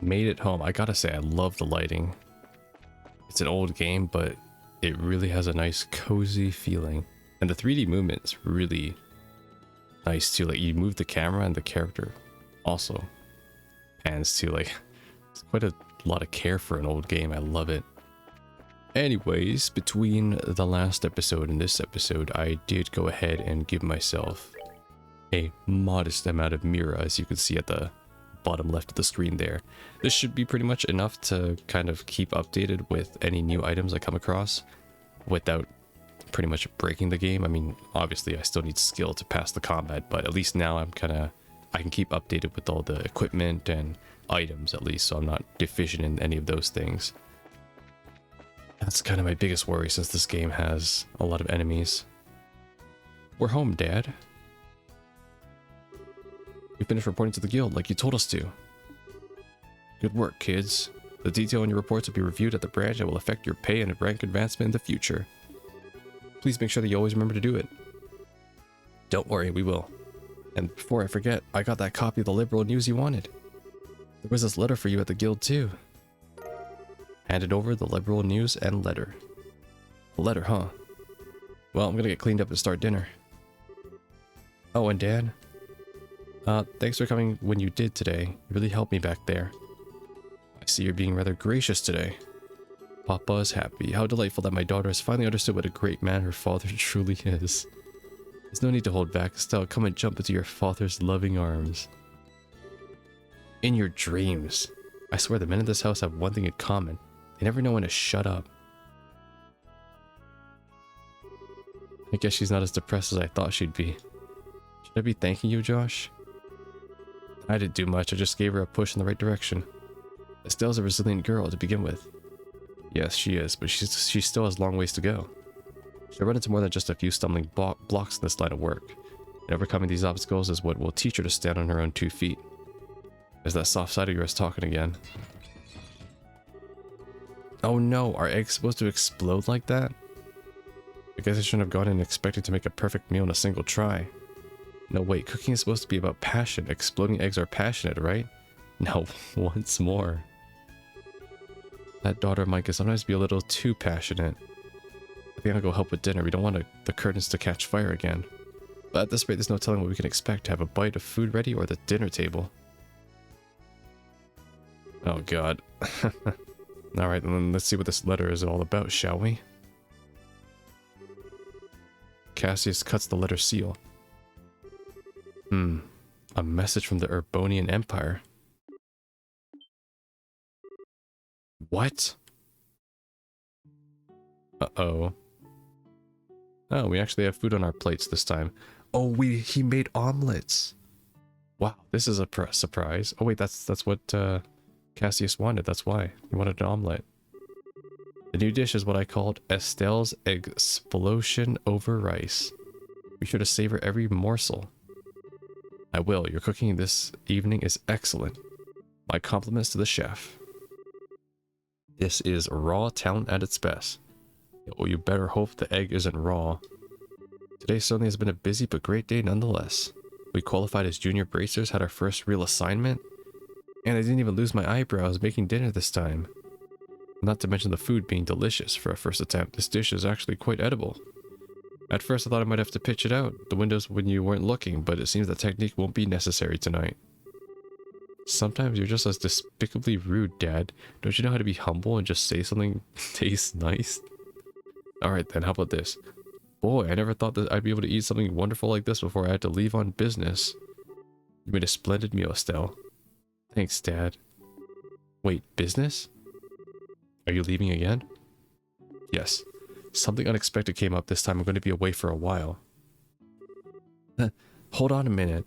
Made it home. I gotta say, I love the lighting. It's an old game, but it really has a nice cozy feeling. And the 3D movement is really nice too. Like, you move the camera and the character also pans too. Like, it's quite a lot of care for an old game. I love it. Anyways, between the last episode and this episode, I did go ahead and give myself a modest amount of Mira, as you can see at the bottom left of the screen there. This should be pretty much enough to kind of keep updated with any new items I come across without pretty much breaking the game. I mean, obviously I still need skill to pass the combat, but at least now I can keep updated with all the equipment and items at least, so I'm not deficient in any of those things. That's kind of my biggest worry since this game has a lot of enemies. We're home, Dad. We finished reporting to the guild like you told us to. Good work, kids. The detail in your reports will be reviewed at the branch and will affect your pay and rank advancement in the future. Please make sure that you always remember to do it. Don't worry, we will. And before I forget, I got that copy of the liberal news you wanted. There was this letter for you at the guild too. Handed over the liberal news and letter. The letter, huh? Well, I'm gonna get cleaned up and start dinner. Oh, and Dad? Thanks for coming when you did today. You really helped me back there. I see you're being rather gracious today. Papa is happy. How delightful that my daughter has finally understood what a great man her father truly is. There's no need to hold back, Estelle. Come and jump into your father's loving arms. In your dreams. I swear the men in this house have one thing in common. They never know when to shut up. I guess she's not as depressed as I thought she'd be. Should I be thanking you, Josh? I didn't do much, I just gave her a push in the right direction. Estelle's a resilient girl to begin with. Yes, she is, but she still has long ways to go. She'll run into more than just a few stumbling blocks in this line of work. And overcoming these obstacles is what will teach her to stand on her own 2 feet. There's that soft side of yours talking again. Oh no, are eggs supposed to explode like that? I guess I shouldn't have gone in expecting to make a perfect meal in a single try. No, wait, cooking is supposed to be about passion. Exploding eggs are passionate, right? No, once more. That daughter of mine can sometimes be a little too passionate. I think I'll go help with dinner. We don't want the curtains to catch fire again. But at this rate, there's no telling what we can expect to have a bite of food ready or the dinner table. Oh god. Alright, then let's see what this letter is all about, shall we? Cassius cuts the letter seal. A message from the Urbonian Empire. What? Uh-oh. Oh, we actually have food on our plates this time. Oh, he made omelets. Wow, this is a surprise. Oh wait, that's what Cassius wanted. That's why he wanted an omelet. The new dish is what I called Estelle's Explosion over rice. Be sure to savor every morsel. I will. Your cooking this evening is excellent. My compliments to the chef. This is raw talent at its best. Oh, you better hope the egg isn't raw. Today certainly has been a busy but great day nonetheless. We qualified as junior bracers, had our first real assignment, and I didn't even lose my eyebrows making dinner this time. Not to mention the food being delicious for a first attempt. This dish is actually quite edible. At first I thought I might have to pitch it out the windows when you weren't looking, but it seems that technique won't be necessary tonight. Sometimes you're just as despicably rude, Dad. Don't you know how to be humble and just say something tastes nice? Alright then, how about this? Boy, I never thought that I'd be able to eat something wonderful like this before I had to leave on business. You made a splendid meal, Estelle. Thanks, Dad. Wait, business? Are you leaving again? Yes. Something unexpected came up this time. I'm going to be away for a while. Hold on a minute.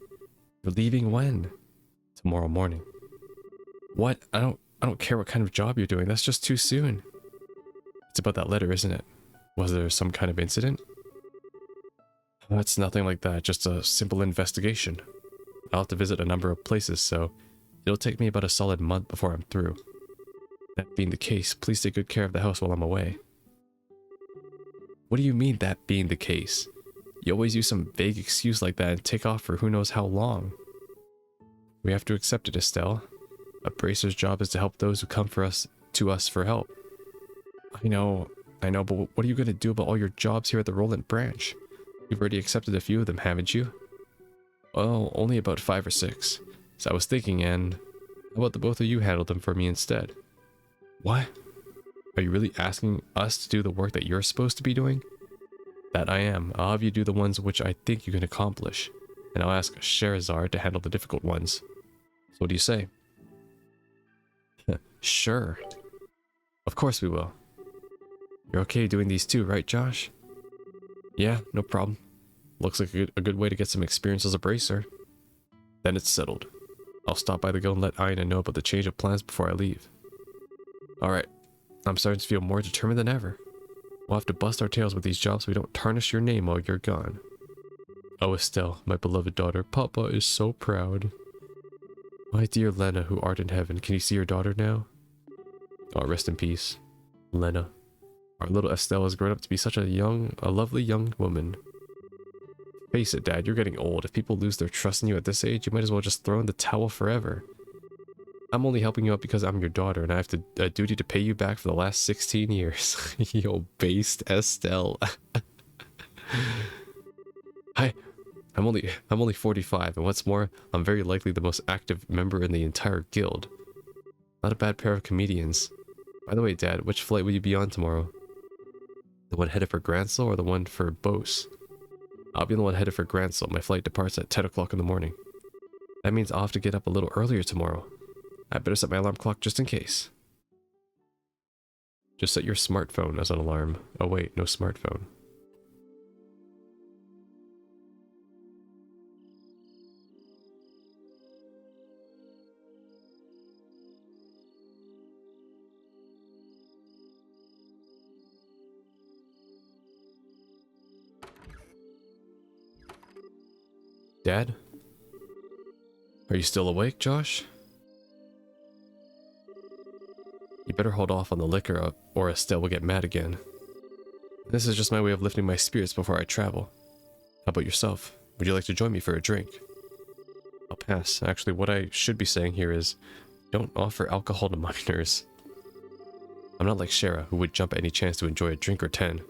You're leaving when? Tomorrow morning. What? I don't care what kind of job you're doing. That's just too soon. It's about that letter, isn't it? Was there some kind of incident? Oh, it's nothing like that. Just a simple investigation. I'll have to visit a number of places, so it'll take me about a solid month before I'm through. That being the case, please take good care of the house while I'm away. What do you mean, that being the case? You always use some vague excuse like that and take off for who knows how long. We have to accept it, Estelle. A bracer's job is to help those who come to us for help. I know, but what are you going to do about all your jobs here at the Roland branch? You've already accepted a few of them, haven't you? Well, only about 5 or 6. So I was thinking, and how about the both of you handle them for me instead? What? Are you really asking us to do the work that you're supposed to be doing? That I am. I'll have you do the ones which I think you can accomplish. And I'll ask Sherazard to handle the difficult ones. So what do you say? Sure. Of course we will. You're okay doing these too, right, Josh? Yeah, no problem. Looks like a good way to get some experience as a bracer. Then it's settled. I'll stop by the guild and let Aina know about the change of plans before I leave. Alright, I'm starting to feel more determined than ever. We'll have to bust our tails with these jobs so we don't tarnish your name while you're gone. Oh, Estelle, my beloved daughter, Papa is so proud. My dear Lena, who art in heaven, can you see your daughter now? Oh, rest in peace, Lena. Our little Estelle has grown up to be such a lovely young woman. Face it, Dad, you're getting old. If people lose their trust in you at this age, you might as well just throw in the towel forever. I'm only helping you out because I'm your daughter, and I have a duty to pay you back for the last 16 years. Yo, based Estelle. I'm only 45, and what's more, I'm very likely the most active member in the entire guild. Not a bad pair of comedians. By the way, Dad, which flight will you be on tomorrow? The one headed for Gransel or the one for Bose? I'll be the one headed for Gransel. My flight departs at 10 o'clock in the morning. That means I'll have to get up a little earlier tomorrow. I better set my alarm clock just in case. Just set your smartphone as an alarm. Oh wait, no smartphone. Dad? Are you still awake, Josh? You better hold off on the liquor or Estelle will get mad again. This is just my way of lifting my spirits before I travel. How about yourself? Would you like to join me for a drink? I'll pass. Actually, what I should be saying here is, don't offer alcohol to minors. I'm not like Shara, who would jump at any chance to enjoy a drink or 10.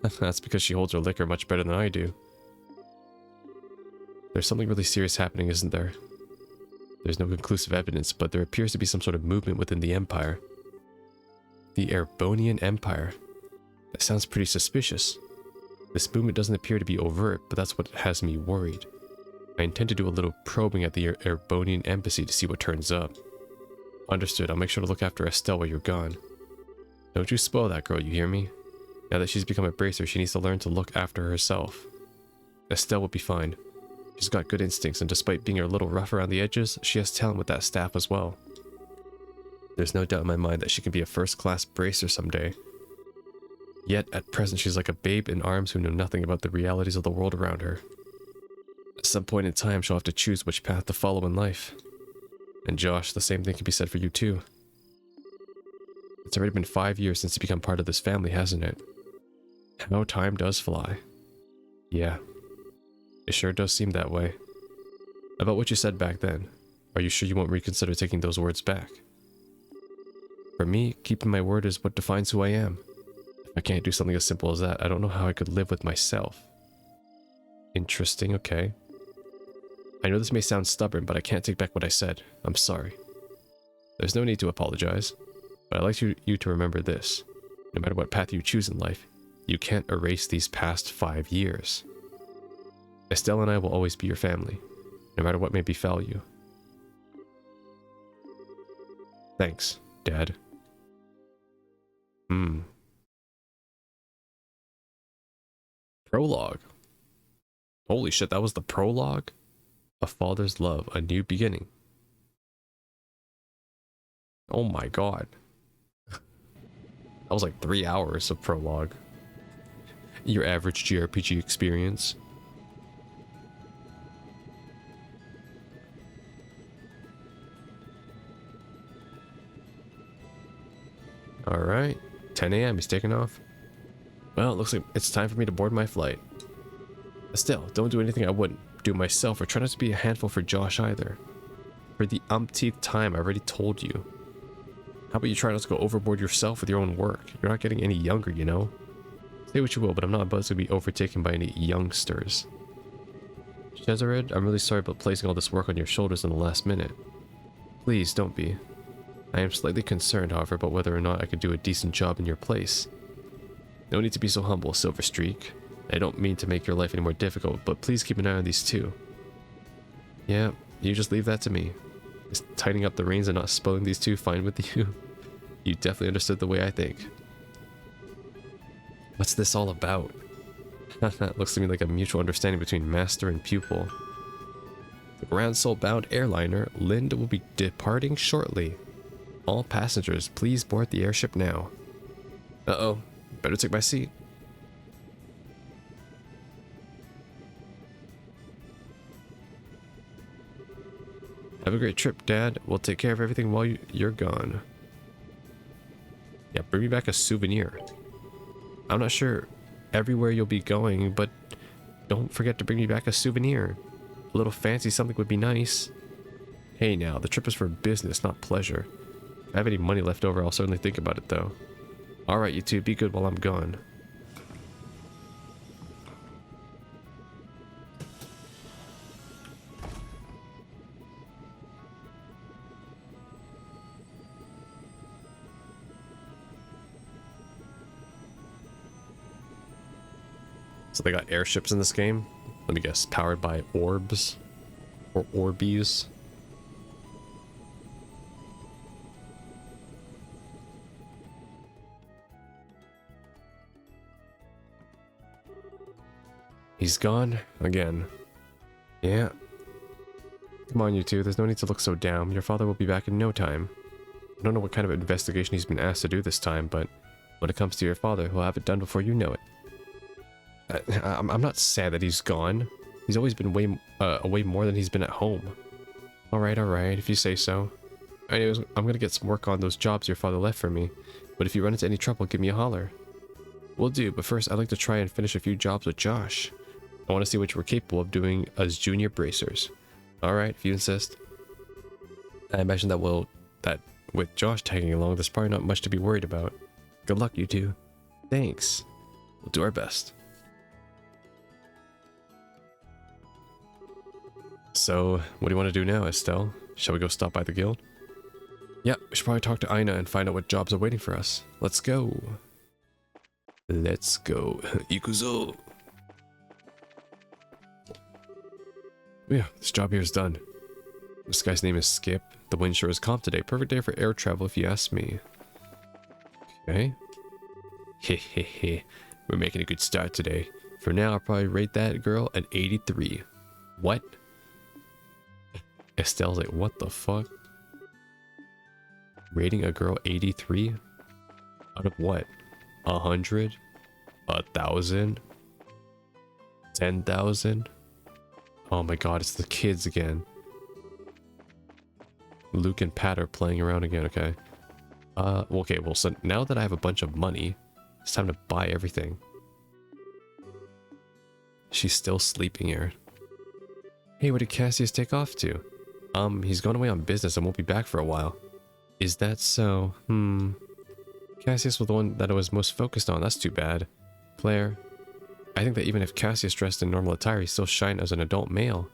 That's because she holds her liquor much better than I do. There's something really serious happening, isn't there? There's no conclusive evidence, but there appears to be some sort of movement within the Empire. The Erebonian Empire. That sounds pretty suspicious. This movement doesn't appear to be overt, but that's what has me worried. I intend to do a little probing at the Erebonian Embassy to see what turns up. Understood, I'll make sure to look after Estelle while you're gone. Don't you spoil that girl, you hear me? Now that she's become a bracer, she needs to learn to look after herself. Estelle will be fine. She's got good instincts, and despite being a little rough around the edges, she has talent with that staff as well. There's no doubt in my mind that she can be a first-class bracer someday. Yet, at present, she's like a babe in arms who know nothing about the realities of the world around her. At some point in time, she'll have to choose which path to follow in life. And Josh, the same thing can be said for you too. It's already been 5 years since you become part of this family, hasn't it? How time does fly. Yeah. It sure does seem that way. About what you said back then, are you sure you won't reconsider taking those words back? For me, keeping my word is what defines who I am. If I can't do something as simple as that, I don't know how I could live with myself. Interesting, okay. I know this may sound stubborn, but I can't take back what I said. I'm sorry. There's no need to apologize, but I'd like you to remember this. No matter what path you choose in life, you can't erase these past 5 years. Estelle and I will always be your family, no matter what may befall you. Thanks, Dad. Prologue. Holy shit, that was the prologue? A father's love, a new beginning. Oh my god. That was like 3 hours of prologue. Your average JRPG experience. Alright, 10 a.m. He's taking off. Well, it looks like it's time for me to board my flight. Still, don't do anything I wouldn't do myself, or try not to be a handful for Josh either. For the umpteenth time, I already told you. How about you try not to go overboard yourself with your own work? You're not getting any younger, you know? Say what you will, but I'm not about to be overtaken by any youngsters. Cesarid, I'm really sorry about placing all this work on your shoulders in the last minute. Please, don't be. I am slightly concerned, however, about whether or not I could do a decent job in your place. No need to be so humble, Silverstreak. I don't mean to make your life any more difficult, but please keep an eye on these two. Yeah, you just leave that to me. Is tightening up the reins and not spoiling these two fine with you? You definitely understood the way I think. What's this all about? That looks to me like a mutual understanding between master and pupil. The Grand Soul-bound airliner, Lind, will be departing shortly. All passengers, please board the airship now. Uh-oh. Better take my seat. Have a great trip, Dad. We'll take care of everything while you're gone. Yeah, bring me back a souvenir. I'm not sure everywhere you'll be going, but don't forget to bring me back a souvenir. A little fancy something would be nice. Hey now, the trip is for business, not pleasure. If I have any money left over, I'll certainly think about it though. Alright, you two, be good while I'm gone. So they got airships in this game. Let me guess, powered by orbs or orbies. He's gone again. Yeah. Come on, you two. There's no need to look so down. Your father will be back in no time. I don't know what kind of investigation he's been asked to do this time, but when it comes to your father, he'll have it done before you know it. I'm not sad that he's gone. He's always been away more than he's been at home. Alright, if you say so. Anyways, I'm gonna get some work on those jobs your father left for me, but if you run into any trouble, give me a holler. Will do, but first I'd like to try and finish a few jobs with Josh. I want to see what you were capable of doing as junior bracers. Alright, if you insist. I imagine that with Josh tagging along, there's probably not much to be worried about. Good luck, you two. Thanks. We'll do our best. So, what do you want to do now, Estelle? Shall we go stop by the guild? Yeah, we should probably talk to Aina and find out what jobs are waiting for us. Let's go. Let's go. Ikuzo. Yeah, this job here is done. This guy's name is Skip. The wind sure is calm today. Perfect day for air travel if you ask me. Okay. Hehehe. We're making a good start today. For now, I'll probably rate that girl an 83. What? Estelle's like, what the fuck? Rating a girl 83? Out of what? 100? 1,000? 10,000? Oh my god, it's the kids again. Luke and Pat are playing around again, okay. Okay, well, so now that I have a bunch of money, it's time to buy everything. She's still sleeping here. Hey, what did Cassius take off to? He's gone away on business and won't be back for a while. Is that so? Cassius was the one that I was most focused on. That's too bad. Claire, I think that even if Cassius dressed in normal attire, he'd still shine as an adult male.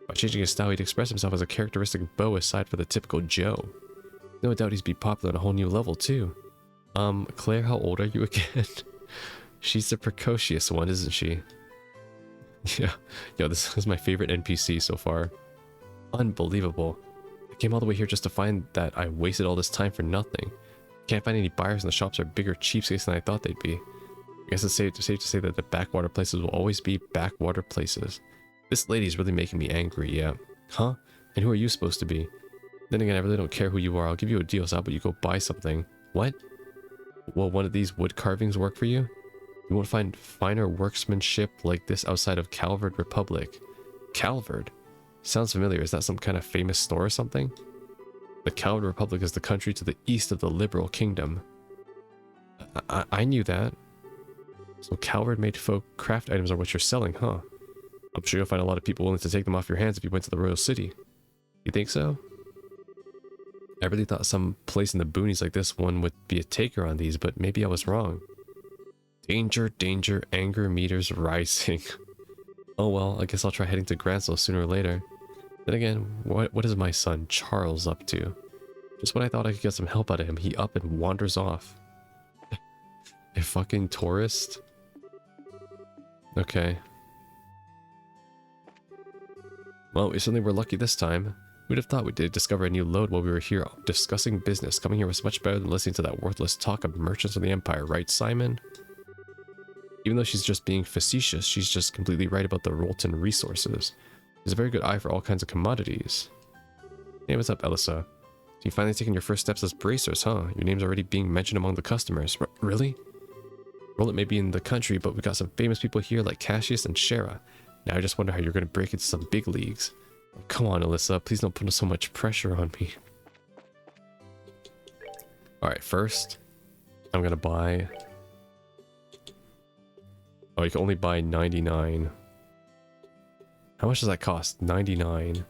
By changing his style, he'd express himself as a characteristic beau aside for the typical Joe. No doubt he'd be popular on a whole new level, too. Claire, how old are you again? She's the precocious one, isn't she? Yeah. Yo, this is my favorite NPC so far. Unbelievable. I came all the way here just to find that I wasted all this time for nothing. Can't find any buyers and the shops are bigger cheapskates than I thought they'd be. I guess it's safe to say that the backwater places will always be backwater places. This lady's really making me angry, yeah. Huh? And who are you supposed to be? Then again, I really don't care who you are. I'll give you a deal, so how about you go buy something? What? Will one of these wood carvings work for you? You won't find finer workmanship like this outside of Calvard Republic. Calvard? Sounds familiar. Is that some kind of famous store or something? The Calvard Republic is the country to the east of the Liberal Kingdom. I knew that. So Calvard made folk craft items are what you're selling, huh? I'm sure you'll find a lot of people willing to take them off your hands if you went to the Royal City. You think so? I really thought some place in the boonies like this one would be a taker on these, but maybe I was wrong. Danger, danger, anger meters rising. Oh well, I guess I'll try heading to Gransel sooner or later. Then again, what is my son Charles up to? Just when I thought I could get some help out of him, he up and wanders off. A fucking tourist? Okay. Well, we certainly were lucky this time. We'd have thought we did discover a new lode while we were here discussing business. Coming here was much better than listening to that worthless talk of merchants of the Empire, right, Simon? Even though she's just being facetious, she's just completely right about the Rolton resources. There's a very good eye for all kinds of commodities. Hey, what's up, Elissa? So you finally taken your first steps as bracers, huh? Your name's already being mentioned among the customers. Really? Roland may be in the country, but we got some famous people here like Cassius and Shara. Now I just wonder how you're going to break into some big leagues. Oh, come on, Alyssa. Please don't put so much pressure on me. Alright, first, I'm going to buy... Oh, you can only buy 99. How much does that cost? 99.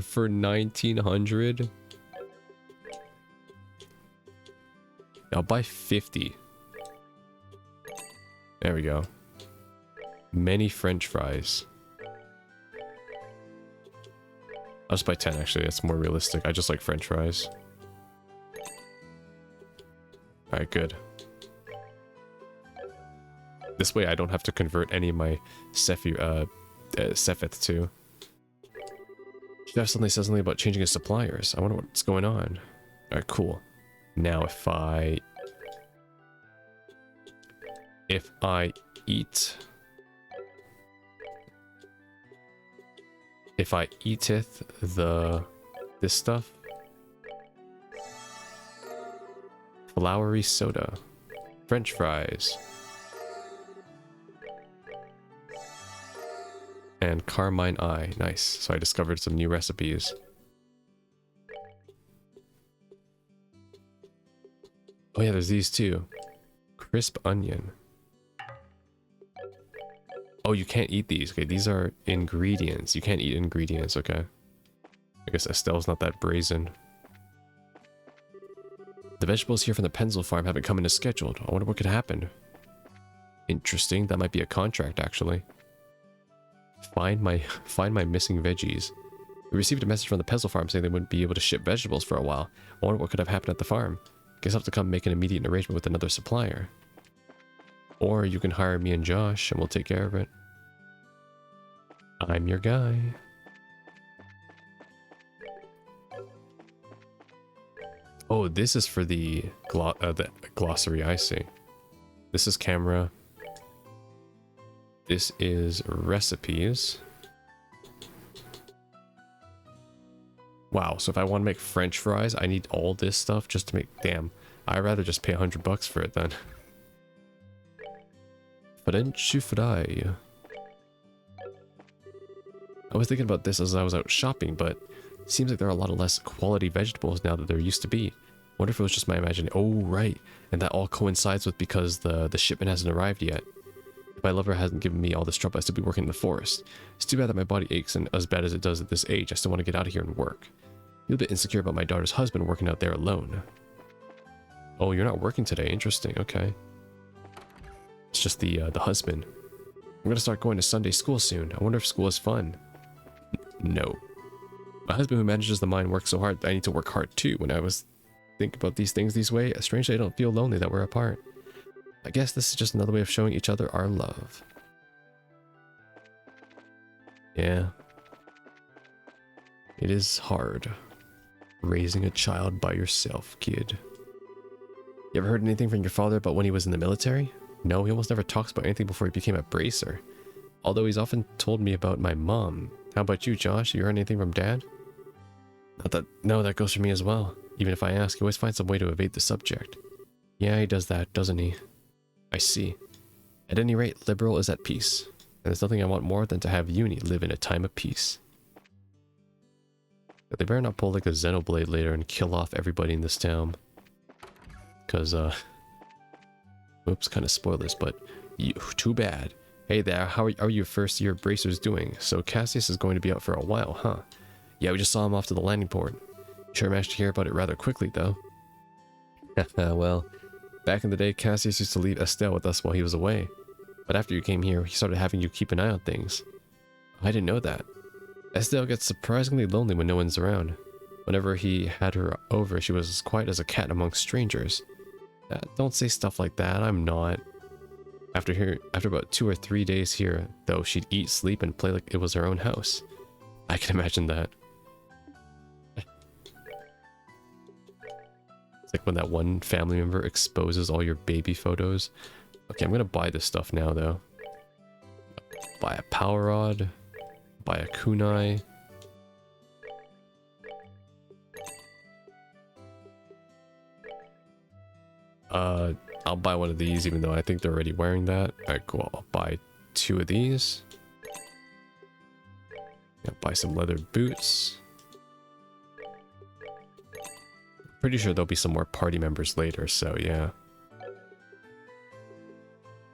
For 1900? I'll buy 50. There we go. Many French fries. I'll just buy 10 actually, that's more realistic. I just like French fries. Alright, good. This way I don't have to convert any of my Sefith to. Chef suddenly says something about changing his suppliers. I wonder what's going on. Alright, cool. Now if I eat... If I eateth this stuff. Flowery soda. French fries. And Carmine Eye. Nice. So I discovered some new recipes. Oh yeah, there's these too. Crisp onion. Oh, you can't eat these. Okay, these are ingredients. You can't eat ingredients, okay. I guess Estelle's not that brazen. The vegetables here from the Penzel farm haven't come in as scheduled. I wonder what could happen. Interesting. That might be a contract, actually. Find my missing veggies. We received a message from the Penzel farm saying they wouldn't be able to ship vegetables for a while. I wonder what could have happened at the farm. Guess I'll have to come make an immediate arrangement with another supplier. Or you can hire me and Josh and we'll take care of it. I'm your guy. Oh, this is for the glossary, I see. This is camera. This is recipes. Wow, so if I want to make French fries, I need all this stuff just to make... Damn, I'd rather just pay $100 for it then. French fry. I was thinking about this as I was out shopping, but it seems like there are a lot of less quality vegetables now that there used to be. Wonder if it was just my imagination. Oh, right. And that all coincides with because the shipment hasn't arrived yet. If my lover hasn't given me all this trouble, I still be working in the forest. It's too bad that my body aches, and as bad as it does at this age, I still want to get out of here and work. Feel a bit insecure about my daughter's husband working out there alone. Oh, you're not working today. Interesting. Okay. It's just the husband. I'm gonna start going to Sunday school soon. I wonder if school is fun. No. My husband who manages the mine works so hard that I need to work hard too. When I was think about these things this way, strangely I don't feel lonely that we're apart. I guess this is just another way of showing each other our love. Yeah. It is hard. Raising a child by yourself, kid. You ever heard anything from your father about when he was in the military? No, he almost never talks about anything before he became a bracer. Although he's often told me about my mom. How about you, Josh? You heard anything from Dad? No, that goes for me as well. Even if I ask, he always finds some way to evade the subject. Yeah, he does that, doesn't he? I see. At any rate, Liberal is at peace. And there's nothing I want more than to have Uni live in a time of peace. But they better not pull like a Xenoblade later and kill off everybody in this town. Because, oops, kind of spoilers, but too bad. Hey there, how are your first year bracers doing? So Cassius is going to be out for a while, huh? Yeah, we just saw him off to the landing port. Sure managed to hear about it rather quickly, though. Well, back in the day, Cassius used to leave Estelle with us while he was away. But after you came here, he started having you keep an eye on things. I didn't know that. Estelle gets surprisingly lonely when no one's around. Whenever he had her over, she was as quiet as a cat amongst strangers. Don't say stuff like that, I'm not. After about 2 or 3 days here, though, she'd eat, sleep, and play like it was her own house. I can imagine that. It's like when that one family member exposes all your baby photos. Okay, I'm gonna buy this stuff now, though. Buy a power rod. Buy a kunai. I'll buy one of these, even though I think they're already wearing that. Alright, cool. I'll buy 2 of these. I'll buy some leather boots. Pretty sure there'll be some more party members later, so yeah.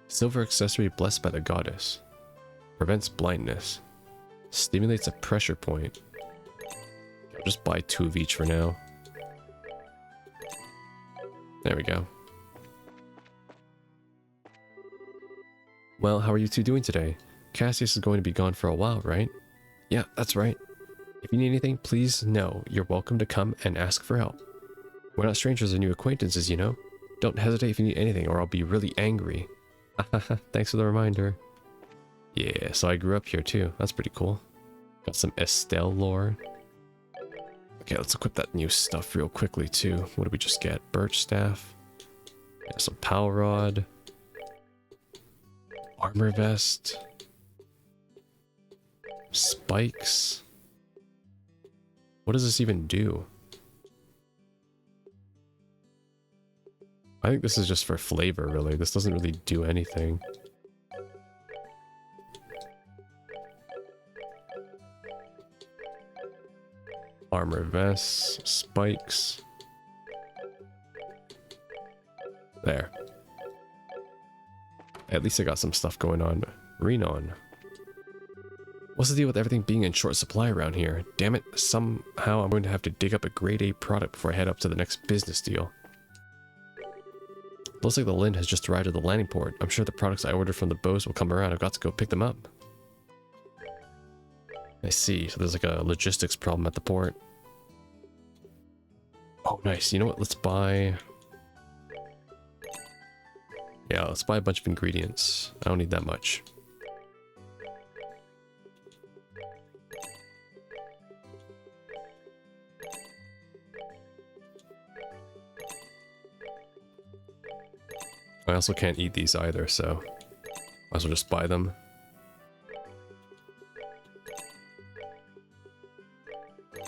Silver accessory blessed by the goddess. Prevents blindness. Stimulates a pressure point. I'll just buy 2 of each for now. There we go. Well, how are you two doing today? Cassius is going to be gone for a while, right? Yeah, that's right. If you need anything, please know you're welcome to come and ask for help. We're not strangers or new acquaintances, you know? Don't hesitate if you need anything or I'll be really angry. Thanks for the reminder. Yeah, so I grew up here too. That's pretty cool. Got some Estelle lore. Okay, let's equip that new stuff real quickly too. What did we just get? Birch staff. Yeah, some power rod. Armor vest. Spikes. What does this even do? I think this is just for flavor, really. This doesn't really do anything. Armor vests, spikes. There. At least I got some stuff going on. Renon. What's the deal with everything being in short supply around here? Damn it, somehow I'm going to have to dig up a grade A product before I head up to the next business deal. Looks like the Lind has just arrived at the landing port. I'm sure the products I ordered from the bows will come around. I've got to go pick them up. I see. So there's like a logistics problem at the port. Oh, nice. You know what? Let's buy... Yeah, let's buy a bunch of ingredients. I don't need that much. I also can't eat these either, so might as well just buy them.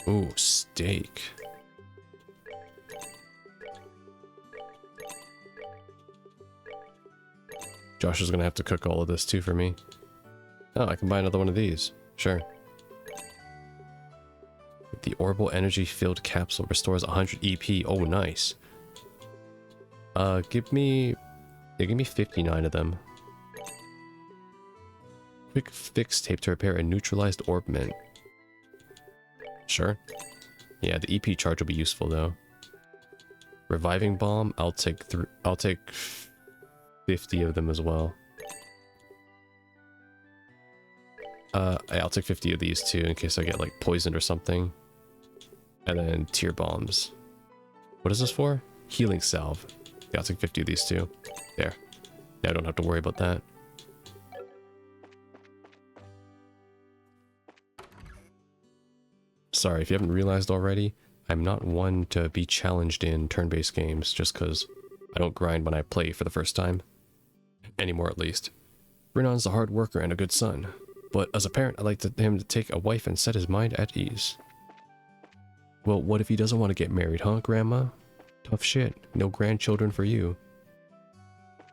Ooh, steak. Josh is gonna have to cook all of this too for me. Oh, I can buy another one of these. Sure. The orbital energy filled capsule restores 100 EP. Oh, nice. Give me 59 of them. Quick fix tape to repair a neutralized orb mint. Sure. Yeah, the EP charge will be useful though. Reviving bomb, I'll take 50 of them as well. I'll take 50 of these too in case I get like poisoned or something. And then tear bombs. What is this for? Healing salve. Yeah, I'll take 50 of these too. There. Yeah, I don't have to worry about that. Sorry, if you haven't realized already, I'm not one to be challenged in turn-based games just because I don't grind when I play for the first time. Anymore, at least. Renon's a hard worker and a good son, but as a parent, I'd like him to take a wife and set his mind at ease. Well, what if he doesn't want to get married, huh, Grandma? Tough shit. No grandchildren for you.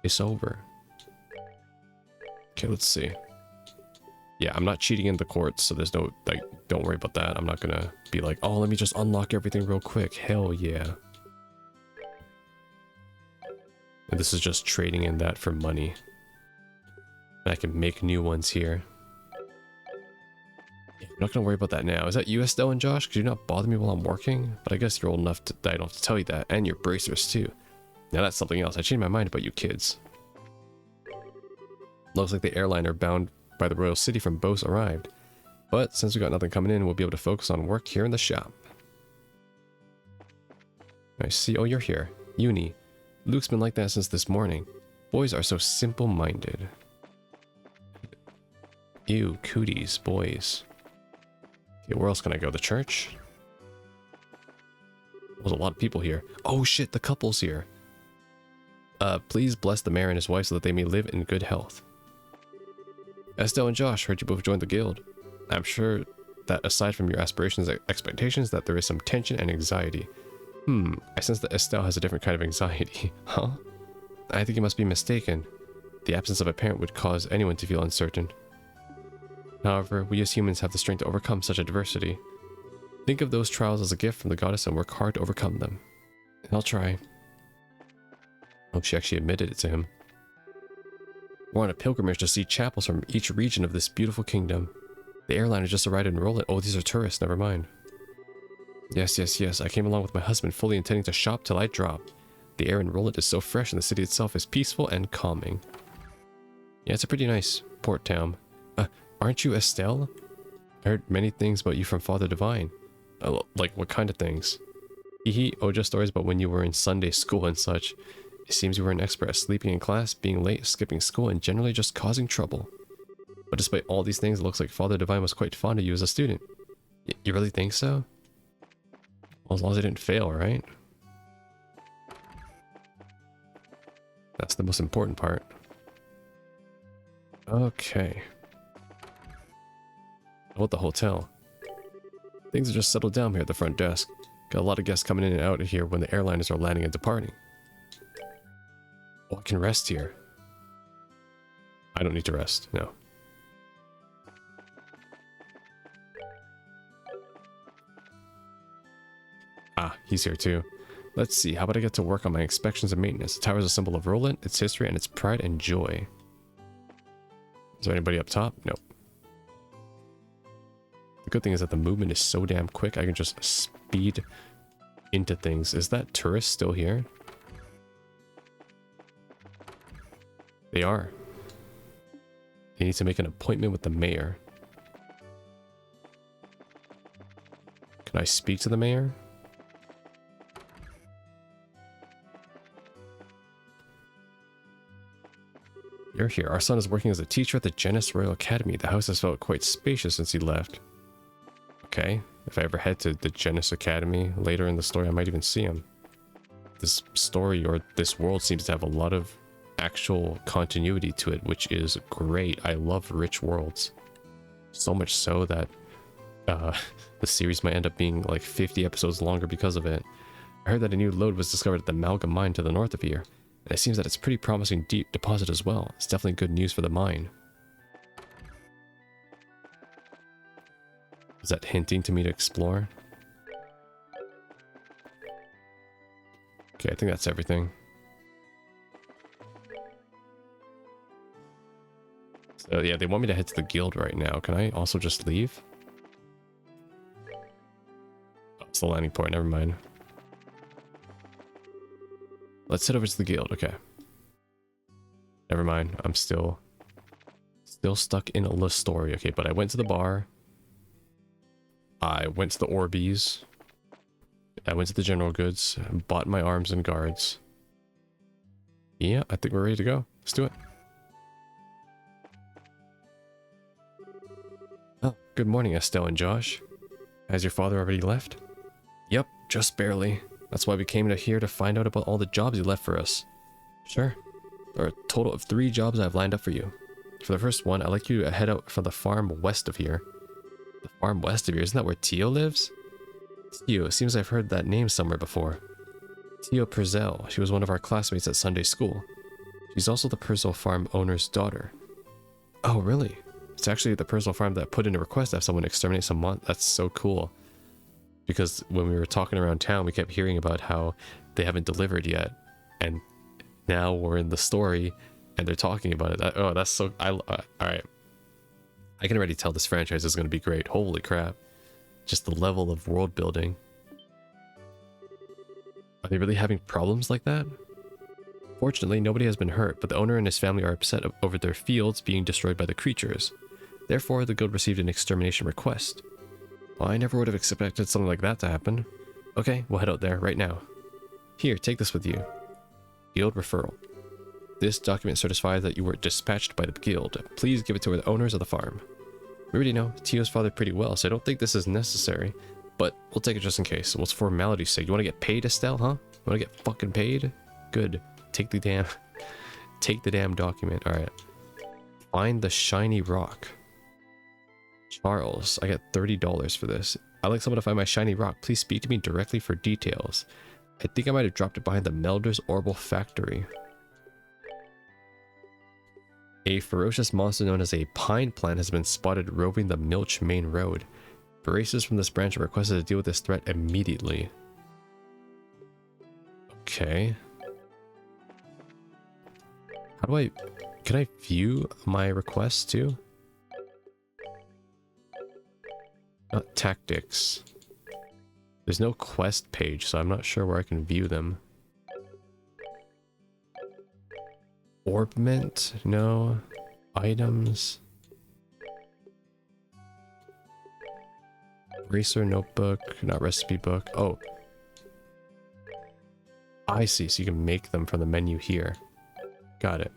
It's over. Okay, let's see. Yeah, I'm not cheating in the courts, so there's no, like, don't worry about that. I'm not gonna be like, oh, let me just unlock everything real quick. Hell yeah. And this is just trading in that for money. And I can make new ones here. I'm not gonna worry about that now. Is that you, Estelle and Josh? Could you not bother me while I'm working? But I guess you're old enough that I don't have to tell you that. And you're bracers too. Now that's something else. I changed my mind about you kids. Looks like the airliner bound by the Royal City from Bose arrived. But since we got nothing coming in, we'll be able to focus on work here in the shop. I see. Oh, you're here. Uni. Luke's been like that since this morning. Boys are so simple-minded. Ew, cooties, boys. Okay, where else can I go? The church? There's a lot of people here. Oh shit, the couple's here. Please bless the mayor and his wife so that they may live in good health. Estelle and Josh, heard you both joined the guild. I'm sure that aside from your aspirations and expectations, that there is some tension and anxiety. I sense that Estelle has a different kind of anxiety. Huh? I think you must be mistaken. The absence of a parent would cause anyone to feel uncertain. However, we as humans have the strength to overcome such adversity. Think of those trials as a gift from the goddess and work hard to overcome them. I'll try. Oh, she actually admitted it to him. We're on a pilgrimage to see chapels from each region of this beautiful kingdom. The airliner just arrived in Roland. Oh, these are tourists, never mind. Yes. I came along with my husband, fully intending to shop till I drop. The air in Roland is so fresh and the city itself is peaceful and calming. Yeah, it's a pretty nice port town. Aren't you Estelle? I heard many things about you from Father Divine. Like, what kind of things? Oh, just stories about when you were in Sunday school and such. It seems you were an expert at sleeping in class, being late, skipping school, and generally just causing trouble. But despite all these things, it looks like Father Divine was quite fond of you as a student. You really think so? Well, as long as I didn't fail, right? That's the most important part. Okay. How about the hotel? Things are just settled down here at the front desk. Got a lot of guests coming in and out of here when the airliners are landing and departing. Oh, I can rest here. I don't need to rest, no. Ah, he's here too. Let's see, how about I get to work on my inspections and maintenance? The tower is a symbol of Roland, its history, and its pride and joy. Is there anybody up top? Nope. The good thing is that the movement is so damn quick, I can just speed into things. Is that tourist still here? They are. They need to make an appointment with the mayor. Can I speak to the mayor? You're here. Our son is working as a teacher at the Genis Royal Academy. The house has felt quite spacious since he left. Okay. If I ever head to the Genis Academy later in the story, I might even see him. This story or this world seems to have a lot of actual continuity to it, which is great. I love rich worlds. So much so that the series might end up being like 50 episodes longer because of it. I heard that a new lode was discovered at the Amalgam mine to the north of here. And it seems that it's pretty promising deep deposit as well. It's definitely good news for the mine. Is that hinting to me to explore? Okay, I think that's everything. So yeah, they want me to head to the guild right now. Can I also just leave? Oh, it's the landing point, never mind. Let's head over to the guild, okay. Never mind, I'm still stuck in a story. Okay, but I went to the bar. I went to the Orbeez. I went to the general goods, bought my arms and guards. Yeah, I think we're ready to go. Let's do it. Oh, good morning, Estelle and Josh. Has your father already left? Yep, just barely. That's why we came here to find out about all the jobs you left for us. Sure. There are a total of 3 jobs I've lined up for you. For the first one, I'd like you to head out for the farm west of here. The farm west of here? Isn't that where Tio lives? Tio, it seems I've heard that name somewhere before. Tio Purcell. She was one of our classmates at Sunday school. She's also the Purcell farm owner's daughter. Oh, really? It's actually the Purcell farm that put in a request to have someone exterminate some monsters. That's so cool. Because when we were talking around town, we kept hearing about how they haven't delivered yet. And now we're in the story and they're talking about it. Oh, that's so... Alright. I can already tell this franchise is going to be great. Holy crap. Just the level of world building. Are they really having problems like that? Fortunately, nobody has been hurt, but the owner and his family are upset over their fields being destroyed by the creatures. Therefore, the guild received an extermination request. Well, I never would have expected something like that to happen. Okay, we'll head out there right now. Here, take this with you. Guild referral. This document certifies that you were dispatched by the guild. Please give it to the owners of the farm. We already know Tio's father pretty well, so I don't think this is necessary. But we'll take it just in case. What's formality's sake? You want to get paid, Estelle, huh? You want to get fucking paid? Good. Take the damn document. Alright. Find the shiny rock. Charles, I get $30 for this. I'd like someone to find my shiny rock. Please speak to me directly for details. I think I might have dropped it behind the Melder's Orbital Factory. A ferocious monster known as a pine plant has been spotted roving the Milch Main Road. Racers from this branch are requested to deal with this threat immediately. Okay. How do I... Can I view my requests too? Not tactics. There's no quest page, so I'm not sure where I can view them. Orbment? No. Items. Racer notebook, not recipe book. Oh. I see, so you can make them from the menu here. Got it.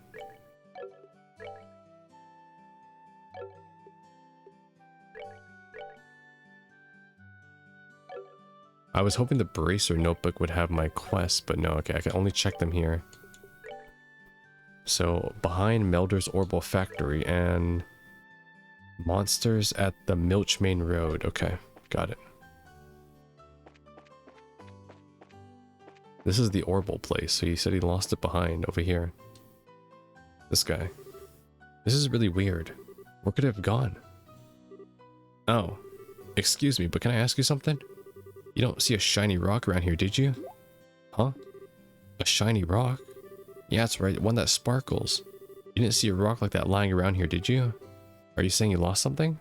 I was hoping the Bracer notebook would have my quests, but no, okay, I can only check them here. So, behind Melder's Orbital Factory and monsters at the Milch Main Road. Okay, got it. This is the Orbital place, so he said he lost it behind over here. This guy. This is really weird. Where could it have gone? Oh, excuse me, but can I ask you something? You don't see a shiny rock around here, did you? Huh? A shiny rock? Yeah, that's right, one that sparkles. You didn't see a rock like that lying around here, did you? Are you saying you lost something?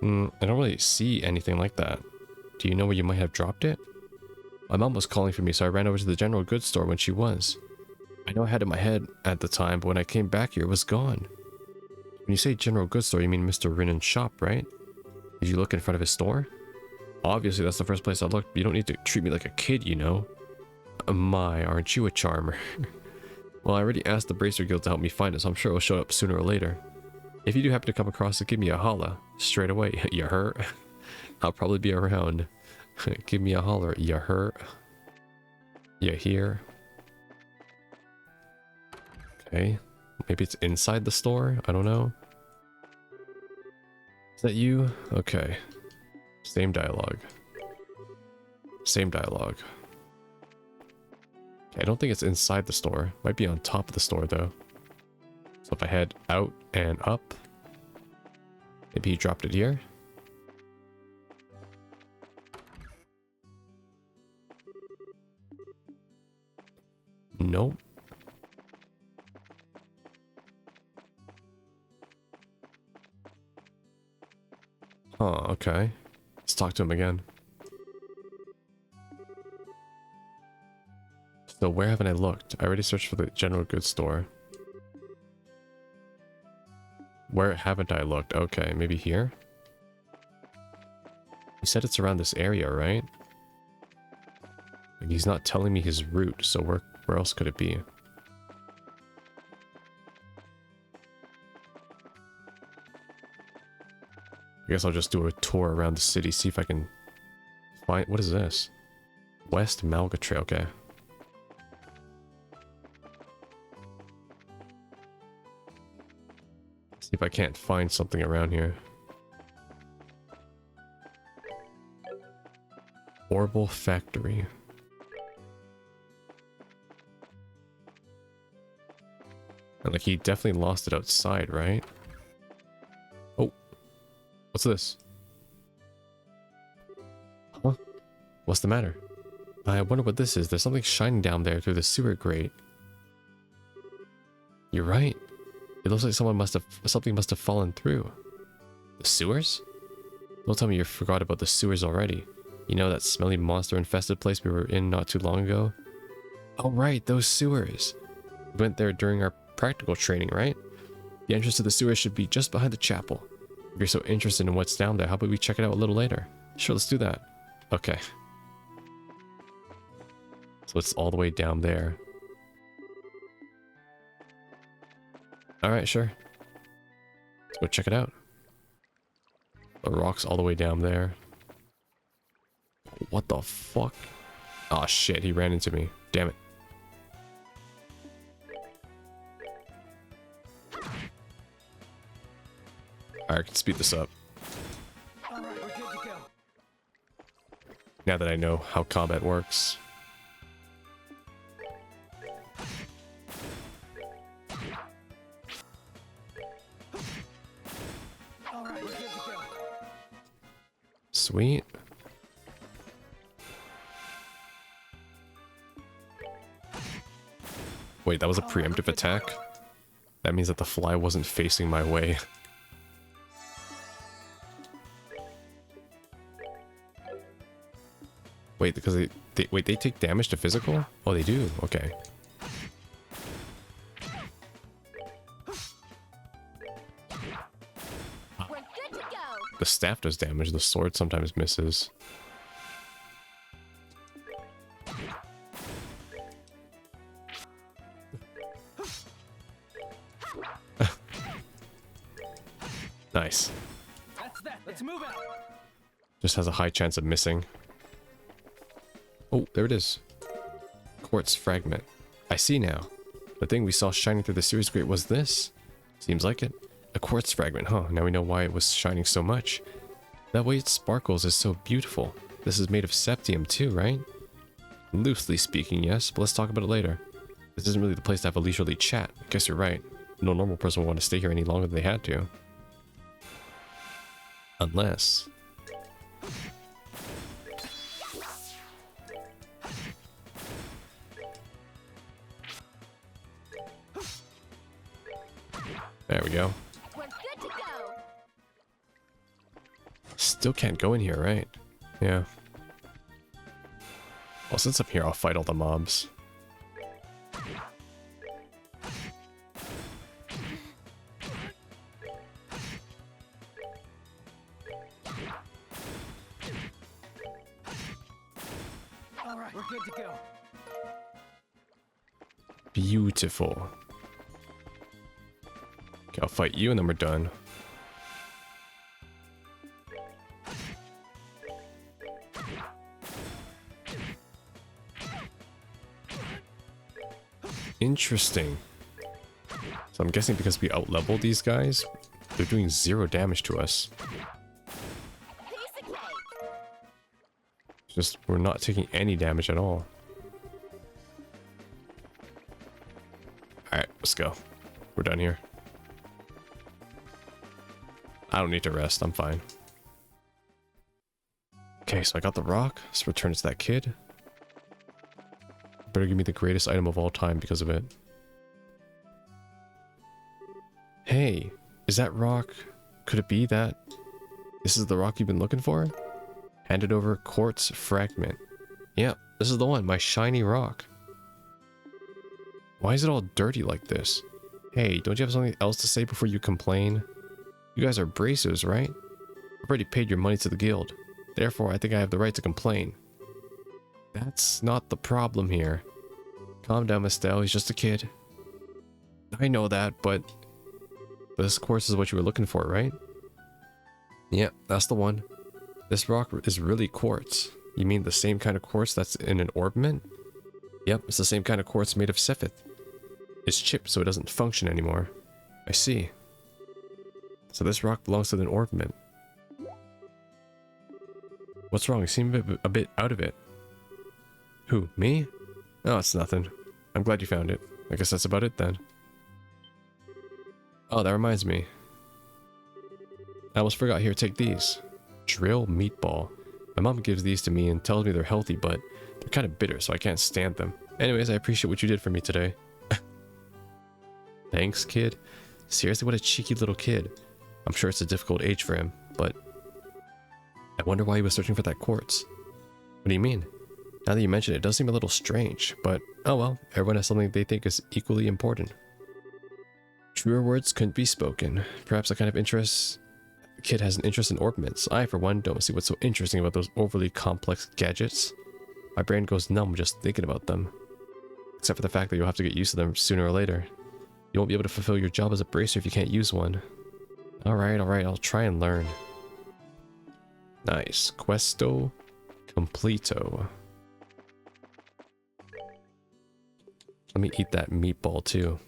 I don't really see anything like that. Do you know where you might have dropped it? My mom was calling for me, so I ran over to the general goods store when she was. I know I had it in my head at the time, but when I came back here, it was gone. When you say general goods store, you mean Mr. Rinnan's shop, right? Did you look in front of his store? Obviously, that's the first place I looked. You don't need to treat me like a kid, you know. My, aren't you a charmer? Well, I already asked the Bracer Guild to help me find it, so I'm sure it'll show up sooner or later. If you do happen to come across it, give me a holla. Straight away. You hurt? I'll probably be around. Give me a holler. You hurt? You here? Okay. Maybe it's inside the store? I don't know. Is that you? Okay. Same dialogue. Same dialogue. Okay, I don't think it's inside the store. Might be on top of the store though. So if I head out and up, maybe he dropped it here. Nope. Oh, okay. Let's talk to him again. So where haven't I looked? I already searched for the general goods store. Where haven't I looked? Okay, maybe here? He said it's around this area, right? Like he's not telling me his route, so where else could it be? I guess I'll just do a tour around the city, see if I can find... What is this? West Malgatre, okay. See if I can't find something around here. Orbital Factory. And like he definitely lost it outside, right? Oh. What's this? Huh? What's the matter? I wonder what this is. There's something shining down there through the sewer grate. You're right. It looks like something must have fallen through. The sewers? Don't tell me you forgot about the sewers already. You know that smelly monster-infested place we were in not too long ago? Oh right, those sewers. We went there during our practical training, right? The entrance to the sewers should be just behind the chapel. If you're so interested in what's down there, how about we check it out a little later? Sure, let's do that. Okay. So it's all the way down there. Alright, sure. Let's go check it out. The rock's all the way down there. What the fuck? Oh shit, he ran into me. Damn it. Alright, I can speed this up. Alright, we're good to go. Now that I know how combat works. Alright, we're good to go. Sweet. Wait, that was a preemptive attack? That means that the fly wasn't facing my way. Wait, because they take damage to physical? Oh, they do. Okay. We're good to go. The staff does damage, the sword sometimes misses. Nice. That's that. Let's move out. Just has a high chance of missing. Oh, there it is. Quartz fragment. I see now. The thing we saw shining through the series grate was this. Seems like it. A quartz fragment, huh? Now we know why it was shining so much. That way it sparkles is so beautiful. This is made of septium too, right? Loosely speaking, yes, but let's talk about it later. This isn't really the place to have a leisurely chat. I guess you're right. No normal person would want to stay here any longer than they had to. Unless... There we go. We're good to go. Still can't go in here, right? Yeah. Well, since I'm here, I'll fight all the mobs. Alright, we're good to go. Beautiful. Okay, I'll fight you and then we're done. Interesting. So I'm guessing because we outleveled these guys, they're doing 0 damage to us. Piece of cake. Just, we're not taking any damage at all. Alright, let's go. We're done here. I don't need to rest, I'm fine. Okay, so I got the rock. Let's return it to that kid. Better give me the greatest item of all time because of it. Hey, is that rock... Could it be that... This is the rock you've been looking for? Handed over quartz fragment. Yep, this is the one, my shiny rock. Why is it all dirty like this? Hey, don't you have something else to say before you complain? You guys are bracers, right? I've already paid your money to the guild. Therefore, I think I have the right to complain. That's not the problem here. Calm down, Mistel. He's just a kid. I know that, but this quartz is what you were looking for, right? Yep, that's the one. This rock is really quartz. You mean the same kind of quartz that's in an orbment? Yep, it's the same kind of quartz made of Sethith. It's chipped so it doesn't function anymore. I see. So this rock belongs to an orbment. What's wrong? You seem a bit out of it. Who, me? Oh, it's nothing. I'm glad you found it. I guess that's about it then. Oh, that reminds me. I almost forgot. Here, take these. Drill meatball. My mom gives these to me and tells me they're healthy, but they're kind of bitter, so I can't stand them. Anyways, I appreciate what you did for me today. Thanks, kid. Seriously, what a cheeky little kid. I'm sure it's a difficult age for him, but I wonder why he was searching for that quartz. What do you mean? Now that you mention it, it does seem a little strange, but oh well, everyone has something they think is equally important. Truer words couldn't be spoken. Perhaps the kind of interest the kid has an interest in ornaments. I, for one, don't see what's so interesting about those overly complex gadgets. My brain goes numb just thinking about them. Except for the fact that you'll have to get used to them sooner or later. You won't be able to fulfill your job as a bracer if you can't use one. Alright, I'll try and learn. Nice. Questo completo. Let me eat that meatball too.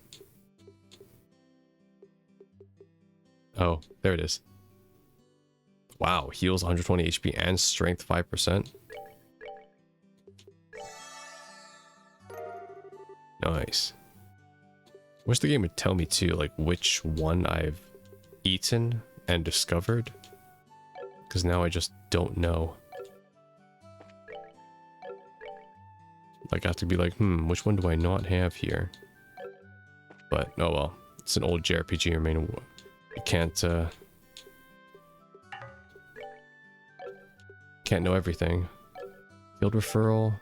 Oh, there it is. Wow, heals 120 HP and strength 5%. Nice. Wish the game would tell me too, like which one I've eaten and discovered. Because now I just don't know. Like I have to be like, which one do I not have here? But oh well, it's an old JRPG. I mean, you can't know everything. Field referral.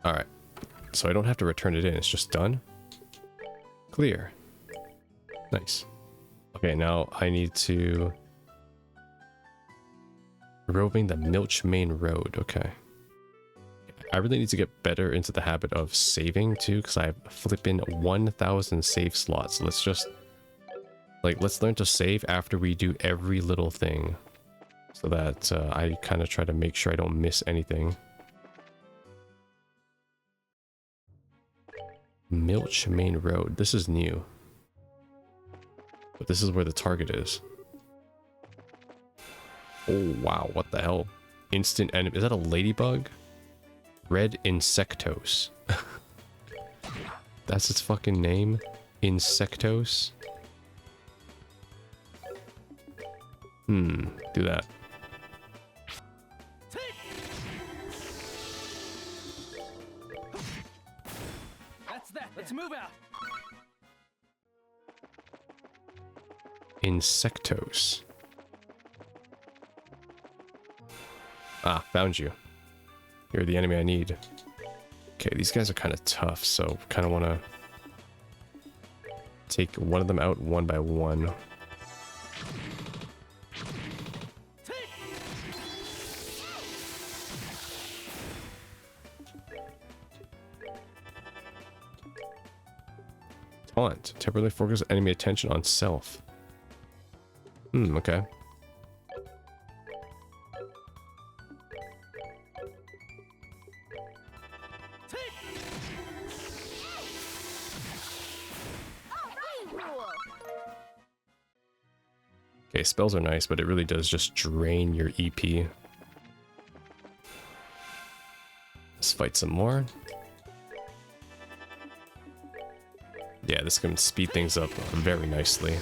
Alright. So I don't have to return it in, it's just done. Clear. Nice. Okay, now I need to... Roving the Milch Main Road, okay. I really need to get better into the habit of saving too, because I have flipping 1,000 save slots. Let's just... Like, let's learn to save after we do every little thing. So that I kind of try to make sure I don't miss anything. Milch Main Road. This is new. But this is where the target is. Oh, wow. What the hell? Instant enemy. Is that a ladybug? Red Insectos. That's its fucking name? Insectos? Do that. That's that. Let's move out. Insectos. Ah, found you. You're the enemy I need. Okay, these guys are kind of tough, so kind of want to take one of them out one by one. Taunt. Temporarily focus enemy attention on self. Okay. Okay, spells are nice, but it really does just drain your EP. Let's fight some more. Yeah, this can speed things up very nicely.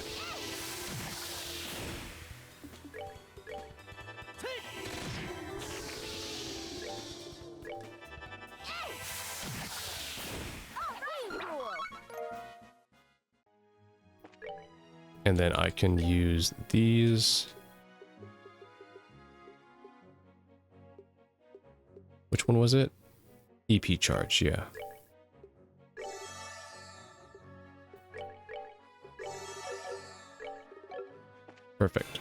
And then I can use these. Which one was it? EP charge, yeah. Perfect.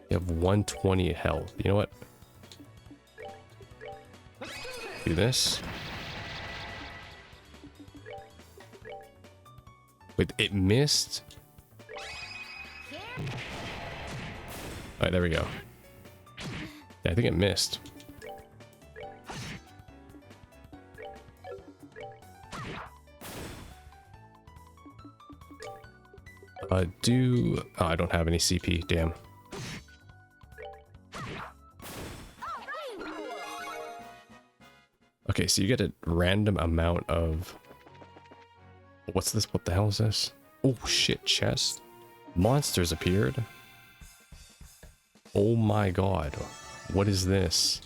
You have 120 health. You know what? Do this. Wait, it missed? Alright, there we go. Yeah, I think it missed. Oh, I don't have any CP, damn. Okay, so you get a random amount of... What's this? What the hell is this? Oh shit, chest. Monsters appeared. Oh my god. What is this?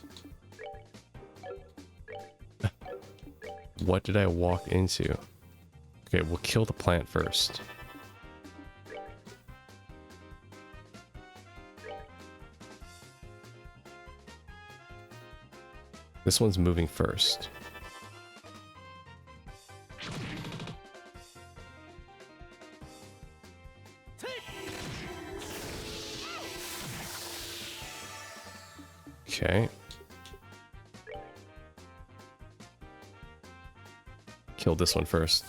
What did I walk into? Okay, we'll kill the plant first. This one's moving first. Okay. Kill this one first.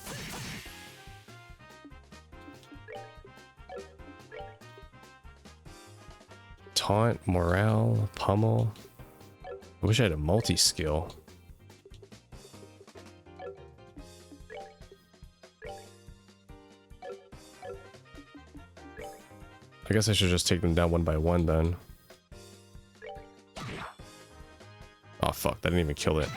Taunt, morale, pummel. I wish I had a multi-skill. I guess I should just take them down one by one then. Oh fuck, that didn't even kill it.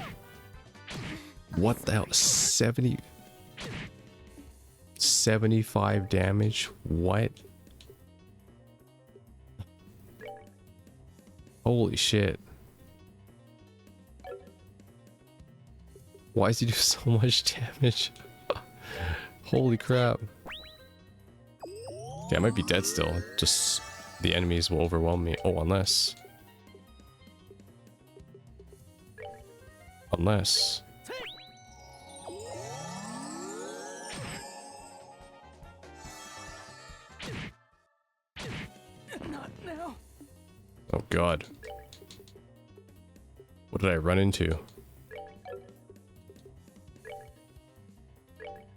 What the hell? 75 damage? What? Holy shit. Why does he do so much damage? Holy crap. Yeah, I might be dead still. Just the enemies will overwhelm me. Oh, unless... Unless... Not now. Oh god. What did I run into?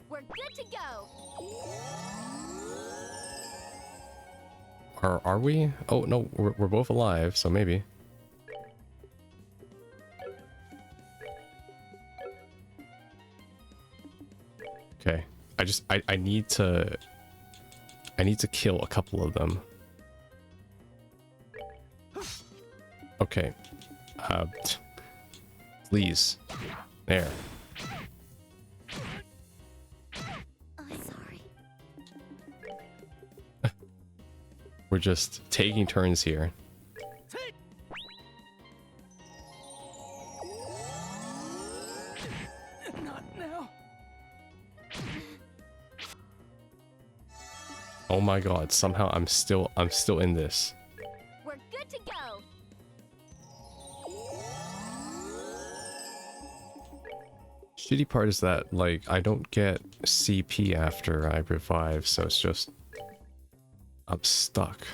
We're good to go. Are we? Oh no, we're both alive, so maybe. Okay. I need to kill a couple of them. Okay. Please. There. Oh, sorry. We're just taking turns here. Not now. Oh my god, somehow I'm still in this. We're good to go. Shitty part is that, like, I don't get CP after I revive, so it's just... I'm stuck.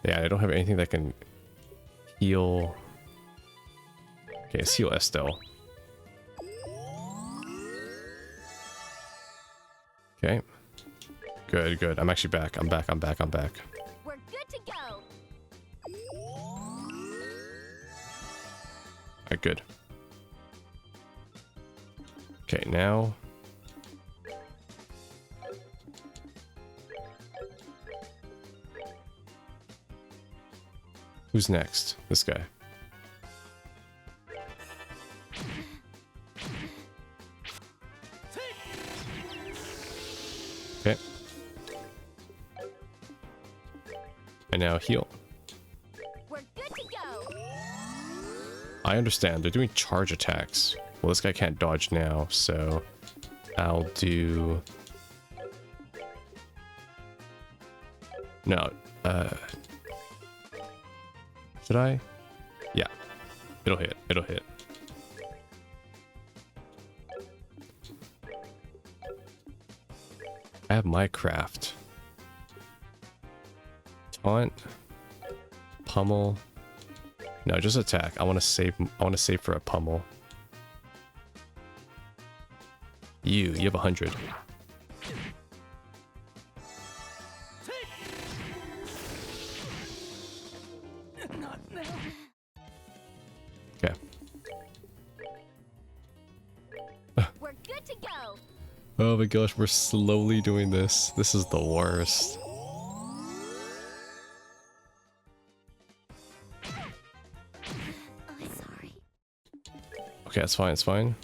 Yeah, I don't have anything that can heal... Okay, let's heal Estelle. Okay. Good, good. I'm actually back. I'm back. We're good to go. Alright, good. Okay, now... Who's next? This guy. Okay. And now heal. We're good to go. I understand. They're doing charge attacks. Well, this guy can't dodge now, so I'll do... No, should I? Yeah. It'll hit. It'll hit. I have my craft. Taunt. Pummel. No, just attack. I want to save for a pummel. You have 100. Not now. Okay. We're good to go. Oh my gosh, we're slowly doing this. This is the worst. Oh, sorry. Okay, it's fine, it's fine.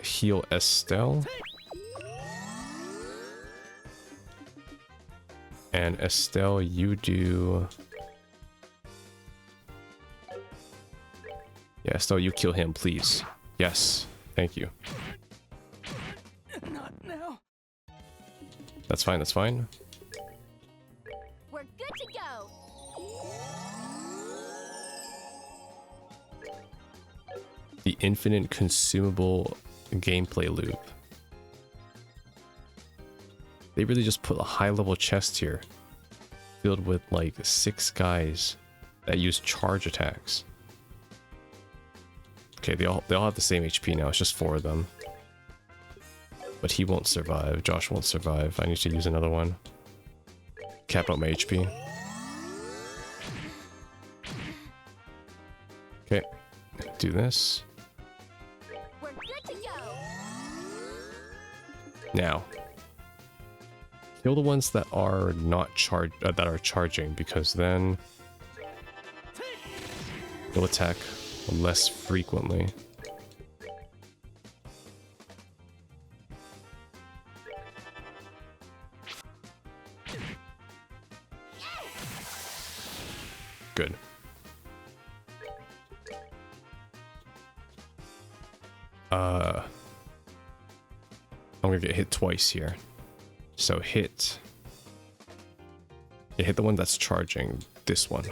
Heal Estelle. And Estelle, you do... Yeah, Estelle, you kill him, please. Yes, thank you. Not now. That's fine, that's fine. We're good to go. The infinite consumable gameplay loop. They really just put a high-level chest here, filled with like 6 guys that use charge attacks. Okay, they all have the same HP now. It's just 4 of them. But he won't survive. Josh won't survive. I need to use another one. Cap out my HP. Okay, do this. We're good to go. Now, kill the ones that are not that are charging, because then they'll attack less frequently. Good. I'm gonna get hit twice here. So hit. Yeah, hit the one that's charging. This one.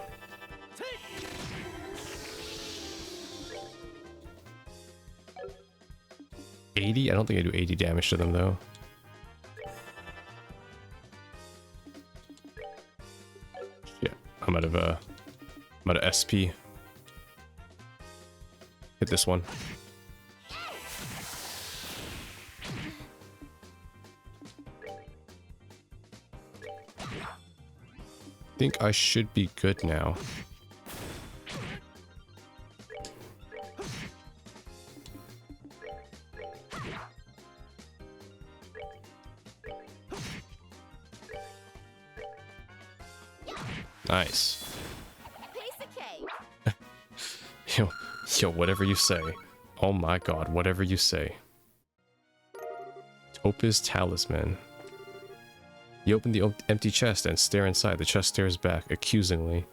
$80? I don't think I do 80 damage to them though. Yeah, I'm out of SP. Hit this one. Think I should be good now. Nice. Piece of cake. Yo, whatever you say. Oh my god, whatever you say. Topaz Talisman. You open the empty chest and stare inside. The chest stares back accusingly.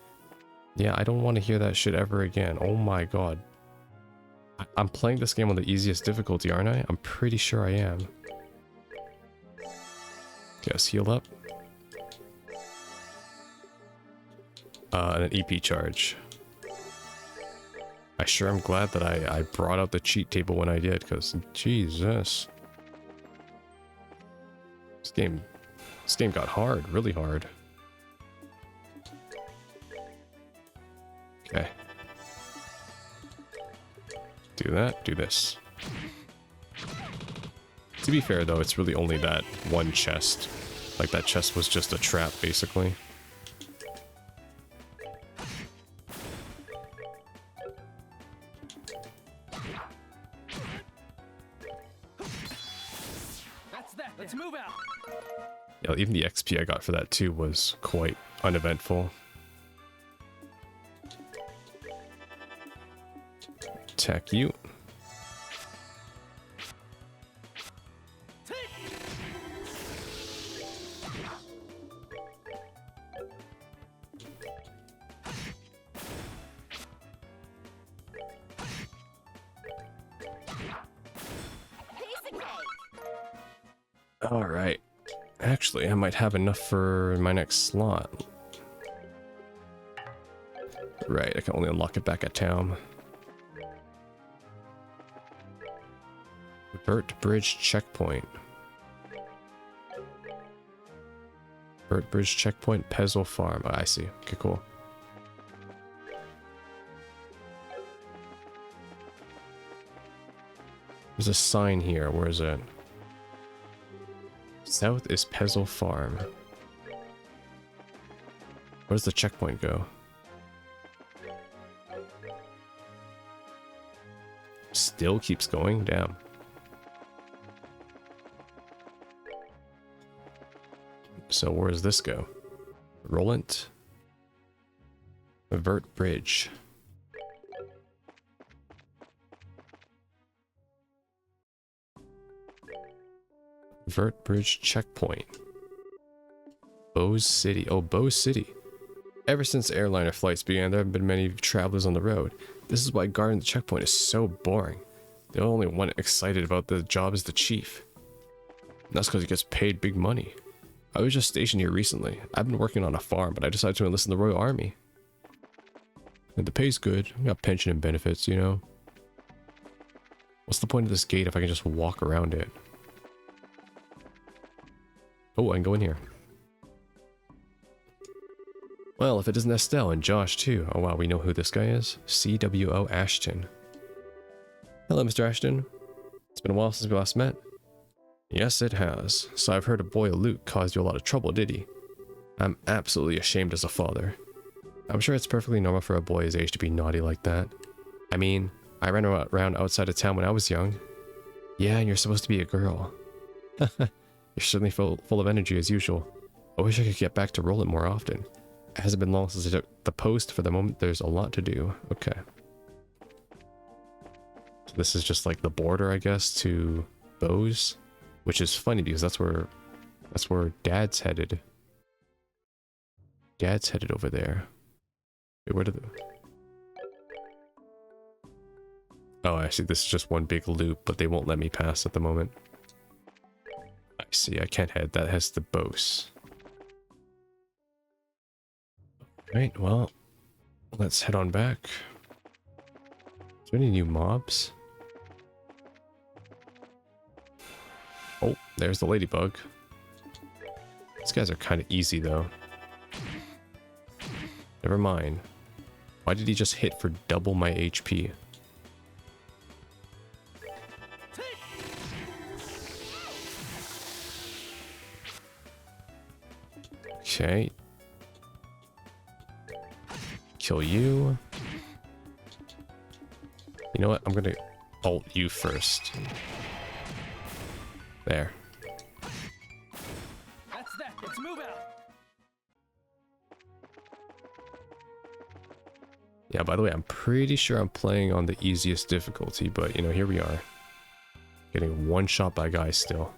Yeah, I don't want to hear that shit ever again. Oh my god. I'm playing this game on the easiest difficulty, aren't I? I'm pretty sure I am. Okay, let's heal up. And an EP charge. I sure am glad that I brought out the cheat table when I did, because Jesus. This game got hard, really hard. Okay. Do that, do this. To be fair though, it's really only that one chest. Like that chest was just a trap, basically. That's that. Let's move out. Yeah, even the XP I got for that too was quite uneventful. Attack you. Piece of cake. Alright. Actually, I might have enough for my next slot. Right, I can only unlock it back at town. Burt Bridge Checkpoint. Burt Bridge Checkpoint, Pezzle Farm. Oh, I see. Okay, cool. There's a sign here. Where is it? South is Pezzle Farm. Where does the checkpoint go? Still keeps going? Damn. So where does this go? Rollant? Avert Bridge. Vert Bridge Checkpoint. Bose City. Oh, Bose City. Ever since airliner flights began, there haven't been many travelers on the road. This is why guarding the checkpoint is so boring. The only one excited about the job is the chief. And that's because he gets paid big money. I was just stationed here recently. I've been working on a farm, but I decided to enlist in the Royal Army. And the pay's good. We got pension and benefits, you know. What's the point of this gate if I can just walk around it? Oh, I can go in here. Well, if it isn't Estelle and Josh too. Oh wow, we know who this guy is. CWO Ashton. Hello, Mr. Ashton. It's been a while since we last met. Yes, it has. So I've heard a boy Luke caused you a lot of trouble, did he? I'm absolutely ashamed as a father. I'm sure it's perfectly normal for a boy his age to be naughty like that. I mean, I ran around outside of town when I was young. Yeah, and you're supposed to be a girl. You're certainly full of energy as usual. I wish I could get back to rolling more often. It hasn't been long since I took the post. For the moment, there's a lot to do. Okay. So this is just like the border, I guess, to Bose, which is funny because that's where Dad's headed. Dad's headed over there. Wait, where did the... Oh, actually, this is just one big loop, but they won't let me pass at the moment. I see, I can't head. That has the Bose. Right, well, let's head on back. Is there any new mobs? Oh, there's the ladybug. These guys are kind of easy, though. Never mind. Why did he just hit for double my HP? Okay. Kill you. You know what? I'm gonna ult you first. There. That's that. Let's move out. Yeah, by the way, I'm pretty sure I'm playing on the easiest difficulty, but you know, here we are. Getting one shot by guys still.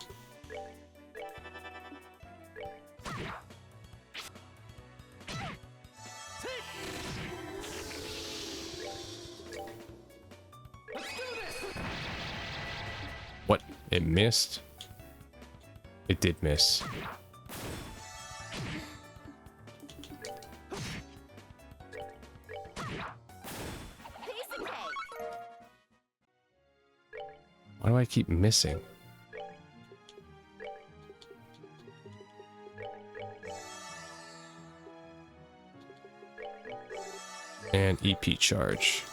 What? It missed? It did miss. Why do I keep missing? And EP charge.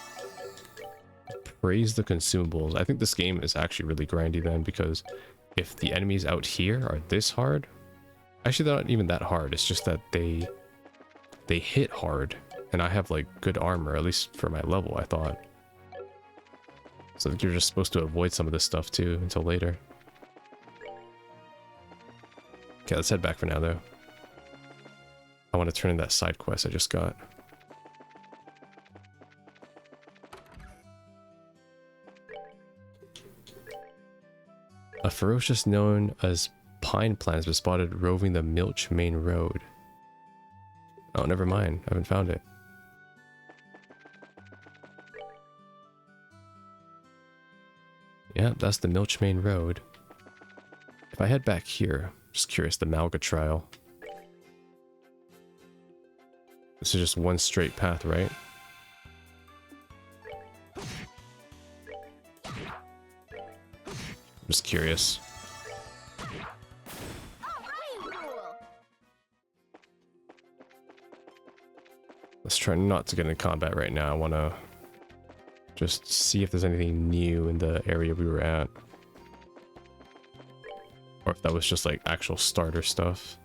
Praise the consumables. I think this game is actually really grindy then, because if the enemies out here are this hard, actually they're not even that hard. It's just that they hit hard, and I have like good armor, at least for my level, I thought. So I think you're just supposed to avoid some of this stuff too until later. Okay, let's head back for now though. I want to turn in that side quest I just got. A ferocious known as pine plants was spotted roving the Milch Main Road. Oh, never mind. I haven't found it. Yeah, that's the Milch Main Road. If I head back here, just curious, the Malga Trial. This is just one straight path, right? I'm just curious. Let's try not to get into combat right now. I want to just see if there's anything new in the area we were at. Or if that was just like actual starter stuff.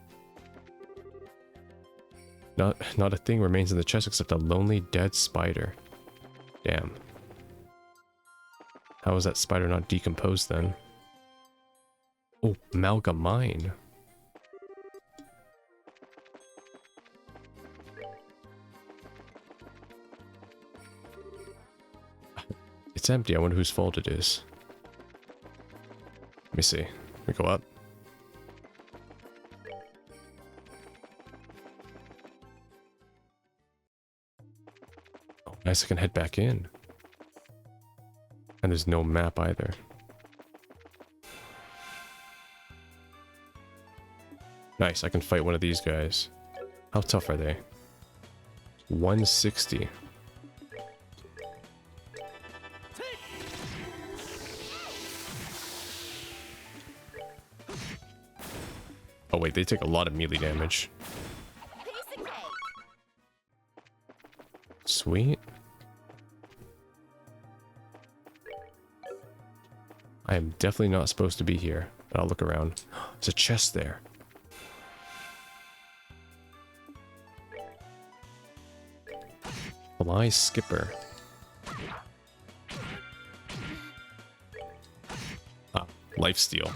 Not a thing remains in the chest except a lonely dead spider. Damn. How is that spider not decomposed then? Oh, Malga Mine. It's empty. I wonder whose fault it is. Let me see. We go up. Nice, I can head back in. And there's no map either. Nice, I can fight one of these guys. How tough are they? 160. Oh wait, they take a lot of melee damage. Piece of cake. Sweet. I am definitely not supposed to be here. I'll look around. There's a chest there. Fly skipper. Ah, lifesteal.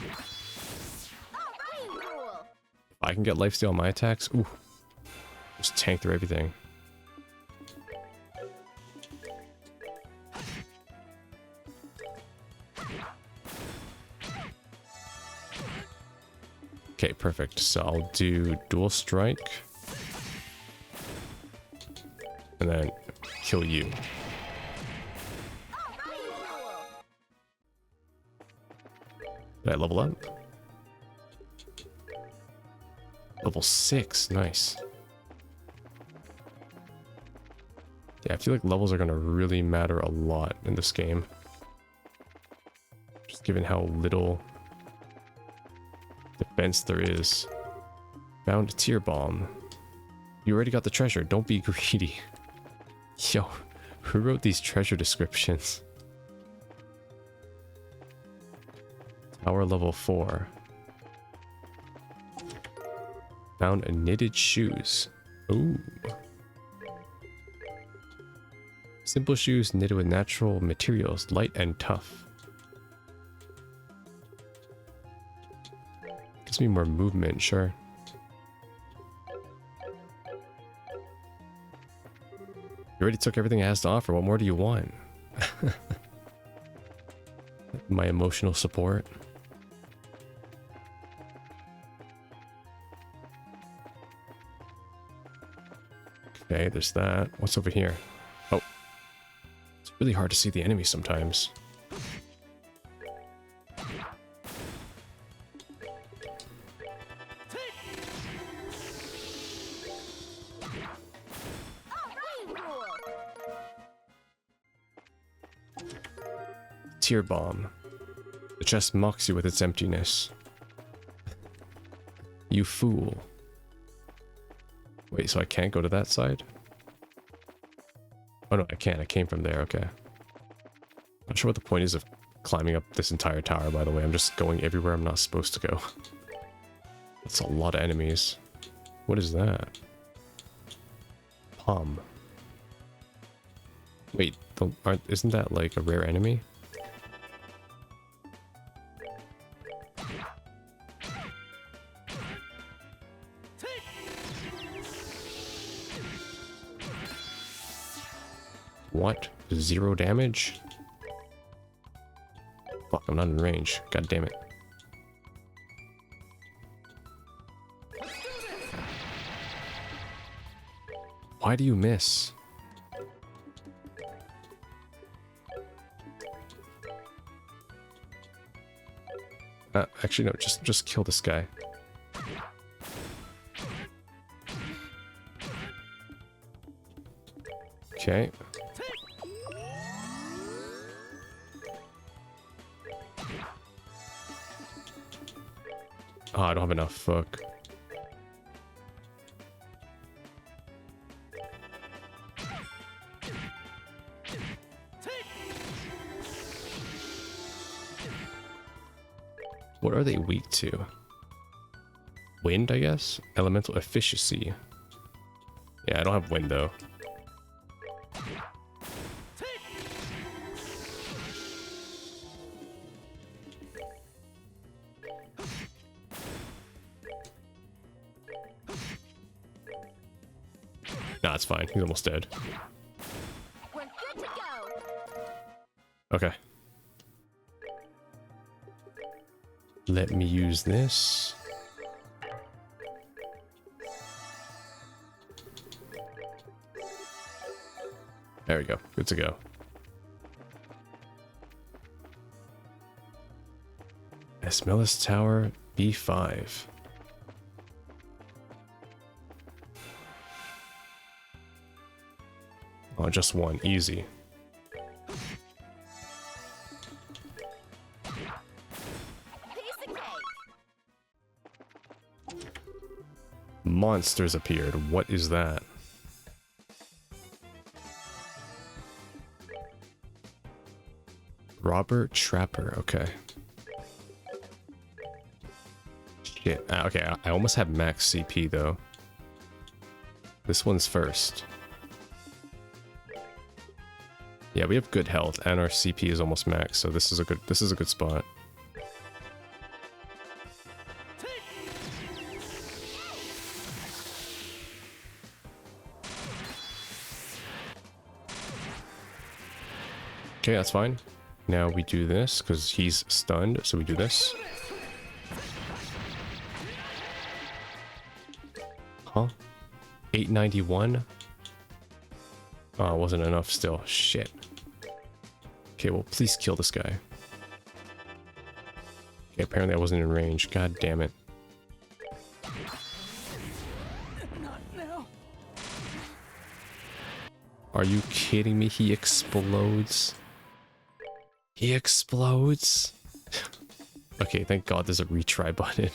Alright, rule. If I can get lifesteal on my attacks, ooh. Just tank through everything. Okay, perfect. So I'll do dual strike. And then kill you. Alright, rule. Did I level up? Level 6, nice. Yeah, I feel like levels are gonna really matter a lot in this game. Just given how little defense there is. Found a tier bomb. You already got the treasure, don't be greedy. Yo, who wrote these treasure descriptions? Tower level 4. Found a knitted shoes. Ooh. Simple shoes knitted with natural materials, light and tough. Gives me more movement, sure. You already took everything it has to offer. What more do you want? My emotional support. Okay, there's that. What's over here? Oh. It's really hard to see the enemy sometimes. Alright, rule. Tear bomb. The chest mocks you with its emptiness. You fool. Wait, so I can't go to that side? Oh no, I can't. I came from there, okay. Not sure what the point is of climbing up this entire tower, by the way. I'm just going everywhere I'm not supposed to go. That's a lot of enemies. What is that? Palm. Wait, isn't that like a rare enemy? What? 0 damage? Fuck, I'm not in range. God damn it. Why do you miss? Actually, no, just kill this guy. Okay. Oh, I don't have enough. Fuck. What are they weak to? Wind, I guess? Elemental efficiency. Yeah, I don't have wind though. Nah, it's fine. He's almost dead. We're good to go. Okay. Let me use this. There we go. Good to go. Esmelis Tower, B5. Oh, just one. Easy. Piece of cake. Monsters appeared. What is that? Robert Trapper. Okay. Shit. Okay, I almost have max CP though. This one's first. Yeah, we have good health and our CP is almost max, so this is a good spot. Okay, that's fine. Now we do this because he's stunned, so we do this. Huh? 891? Oh, it wasn't enough still. Shit. Okay, well, please kill this guy. Okay, apparently I wasn't in range. God damn it. Not now. Are you kidding me? He explodes. He explodes. Okay, thank God there's a retry button.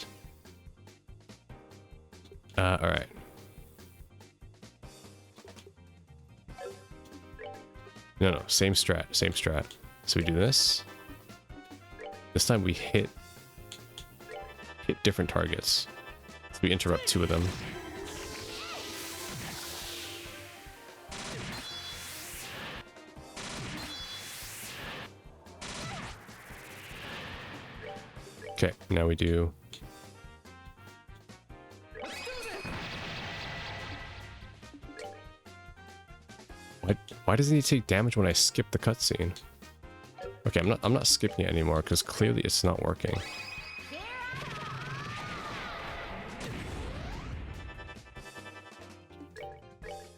Alright. No, same strat, same strat. So we do this. This time we hit different targets. So we interrupt 2 of them. Okay, now we do. Why doesn't he take damage when I skip the cutscene? Okay, I'm not skipping it anymore because clearly it's not working.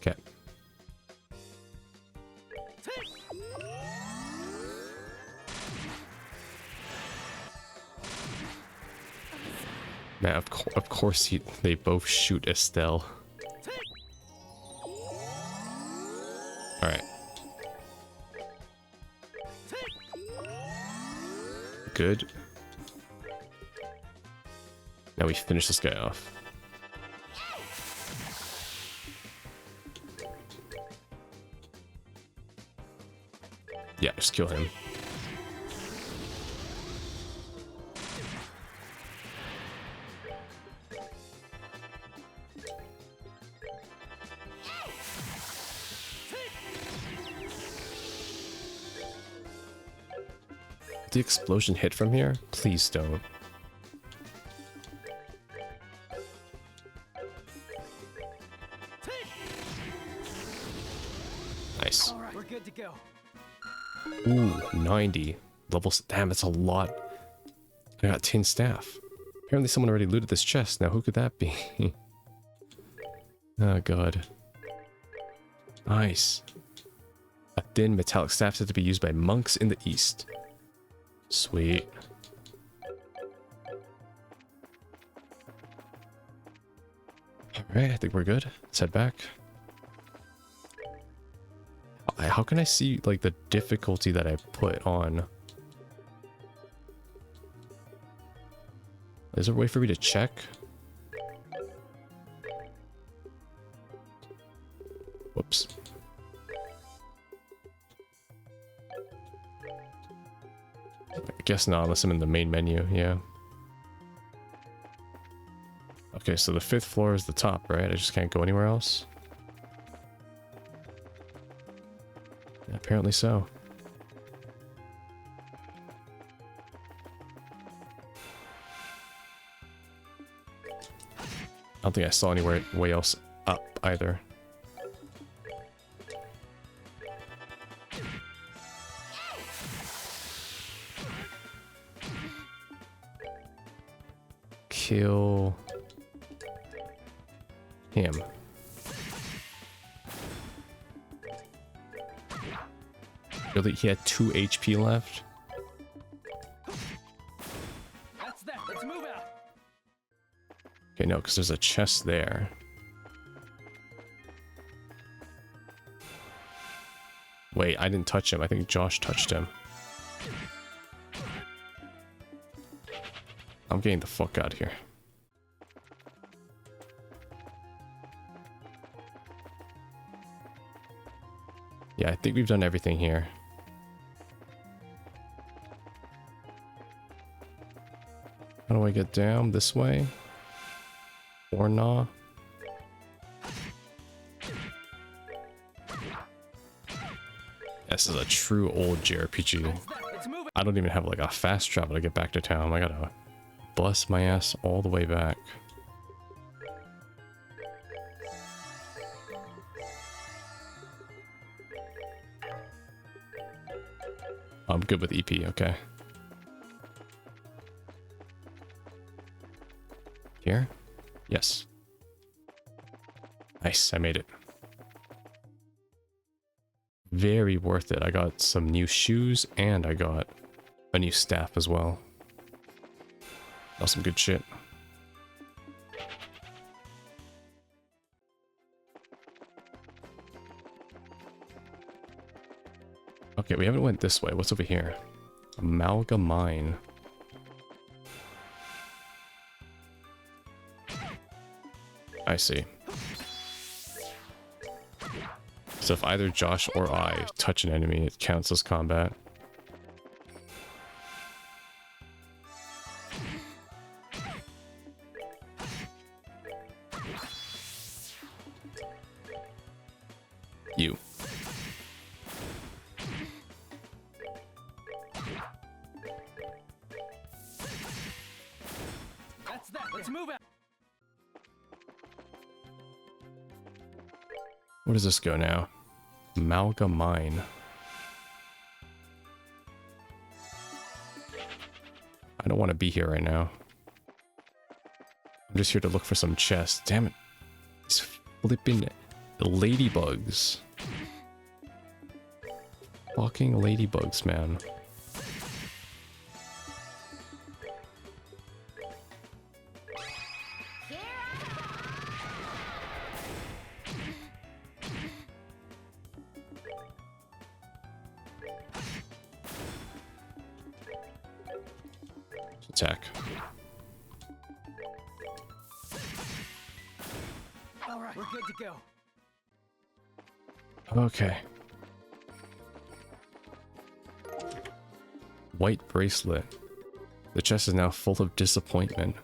Okay. Man, of course they both shoot Estelle. Alright. Good. Now we finish this guy off. Yeah, just kill him. The explosion hit from here? Please don't. Nice. All right, we're good to go. Ooh, 90. Levels. Damn, that's a lot. I got 10 staff. Apparently someone already looted this chest. Now, who could that be? Oh, God. Nice. A thin metallic staff said to be used by monks in the east. Sweet. Alright, I think we're good. Let's head back. How can I see, like, the difficulty that I put on? Is there a way for me to check? Whoops. I guess not, unless I'm in the main menu, yeah. Okay, so the 5th floor is the top, right? I just can't go anywhere else? Apparently so. I don't think I saw anywhere way else up either. Kill him. Really? He had 2 HP left? That's that. Let's move out. Okay, no, because there's a chest there. Wait, I didn't touch him. I think Josh touched him. I'm getting the fuck out of here. Yeah, I think we've done everything here. How do I get down? This way? Or nah? This is a true old JRPG. Let's move I don't even have like a fast travel to get back to town. I gotta bust my ass all the way back. I'm good with EP, okay. Here? Yes. Nice, I made it. Very worth it. I got some new shoes and I got a new staff as well. Got some good shit. Okay, we haven't went this way. What's over here? Amalgam Mine. I see. So if either Josh or I touch an enemy, it counts as combat. You. That's that. Let's move out. Where does this go now? Amalgam Mine. I don't want to be here right now. I'm just here to look for some chests. Damn it. These flipping ladybugs. Fucking ladybugs, man. Attack. All right, we're good to go. Okay. White bracelet. The chest is now full of disappointment.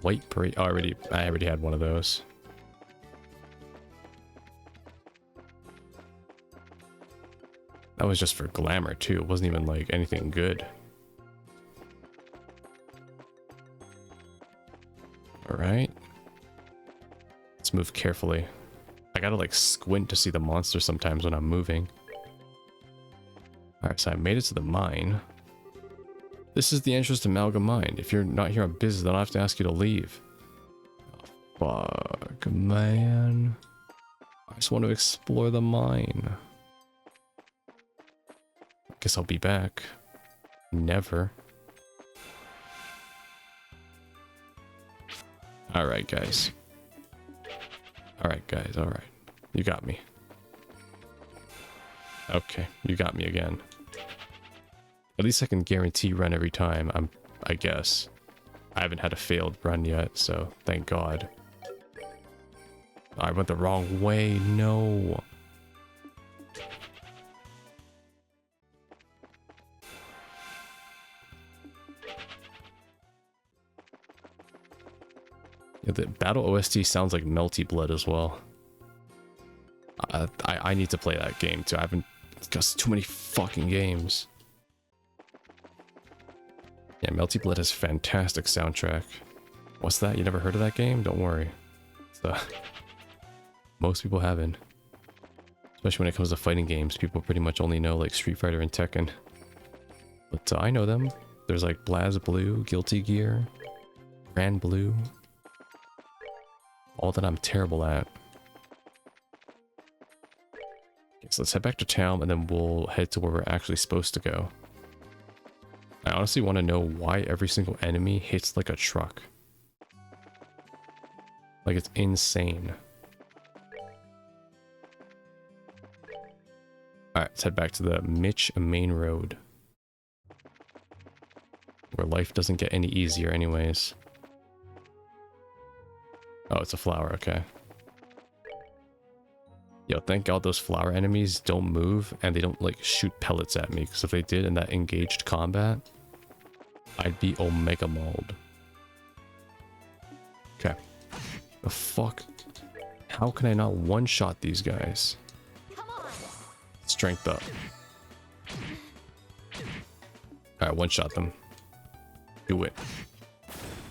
White bracelet. Oh, I already had one of those. That was just for glamour too. It wasn't even like anything good. All right. Let's move carefully. I gotta like squint to see the monster sometimes when I'm moving. Alright, so I made it to the mine. This is the entrance to Amalgam Mine. If you're not here on business, then I'll have to ask you to leave. Oh, fuck, man. I just want to explore the mine. Guess I'll be back. Never. Alright, guys. Alright, guys, alright. You got me. Okay, you got me again. At least I can guarantee run every time, I guess. I haven't had a failed run yet, so thank God. I went the wrong way, no. Yeah, the battle OST sounds like Melty Blood as well. I need to play that game too. I haven't got too many fucking games. Yeah, Melty Blood has fantastic soundtrack. What's that? You never heard of that game? Don't worry. Most people haven't. Especially when it comes to fighting games, people pretty much only know like Street Fighter and Tekken. But I know them. There's like BlazBlue, Guilty Gear, Grand Blue. All that I'm terrible at. Okay, so let's head back to town and then we'll head to where we're actually supposed to go. I honestly want to know why every single enemy hits like a truck. Like, it's insane. Alright, let's head back to the Mitch main road. Where life doesn't get any easier anyways. Oh, it's a flower, okay. Yo, thank God those flower enemies don't move and they don't like shoot pellets at me, because if they did in that engaged combat, I'd be omega mauled. Okay. The fuck? How can I not one-shot these guys? Come on. Strength up. Alright, one-shot them. Do it.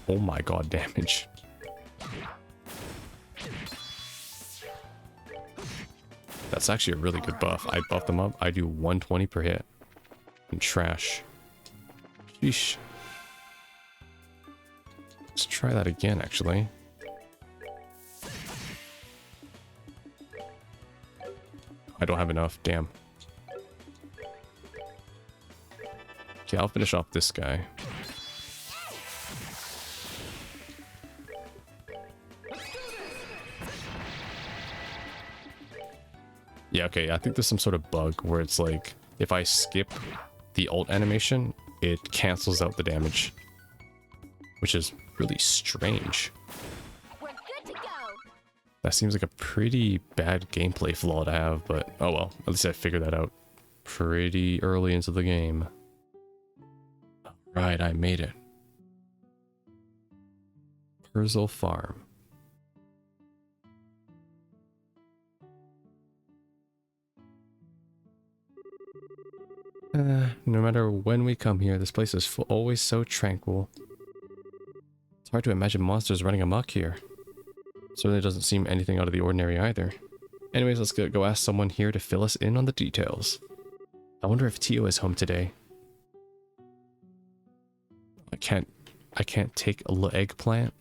Oh my god, damage. That's actually a really good buff. I buff them up. I do 120 per hit. And trash. Sheesh. Let's try that again, actually. I don't have enough. Damn. Okay, I'll finish off this guy. Yeah, okay, I think there's some sort of bug where it's like, if I skip the ult animation, it cancels out the damage. Which is really strange. We're good to go. That seems like a pretty bad gameplay flaw to have, but oh well, at least I figured that out pretty early into the game. Right, I made it. Purzel Farm. No matter when we come here, this place is always so tranquil. It's hard to imagine monsters running amok here. Certainly doesn't seem anything out of the ordinary either. Anyways, let's go ask someone here to fill us in on the details. I wonder if Tio is home today. I can't take a little eggplant.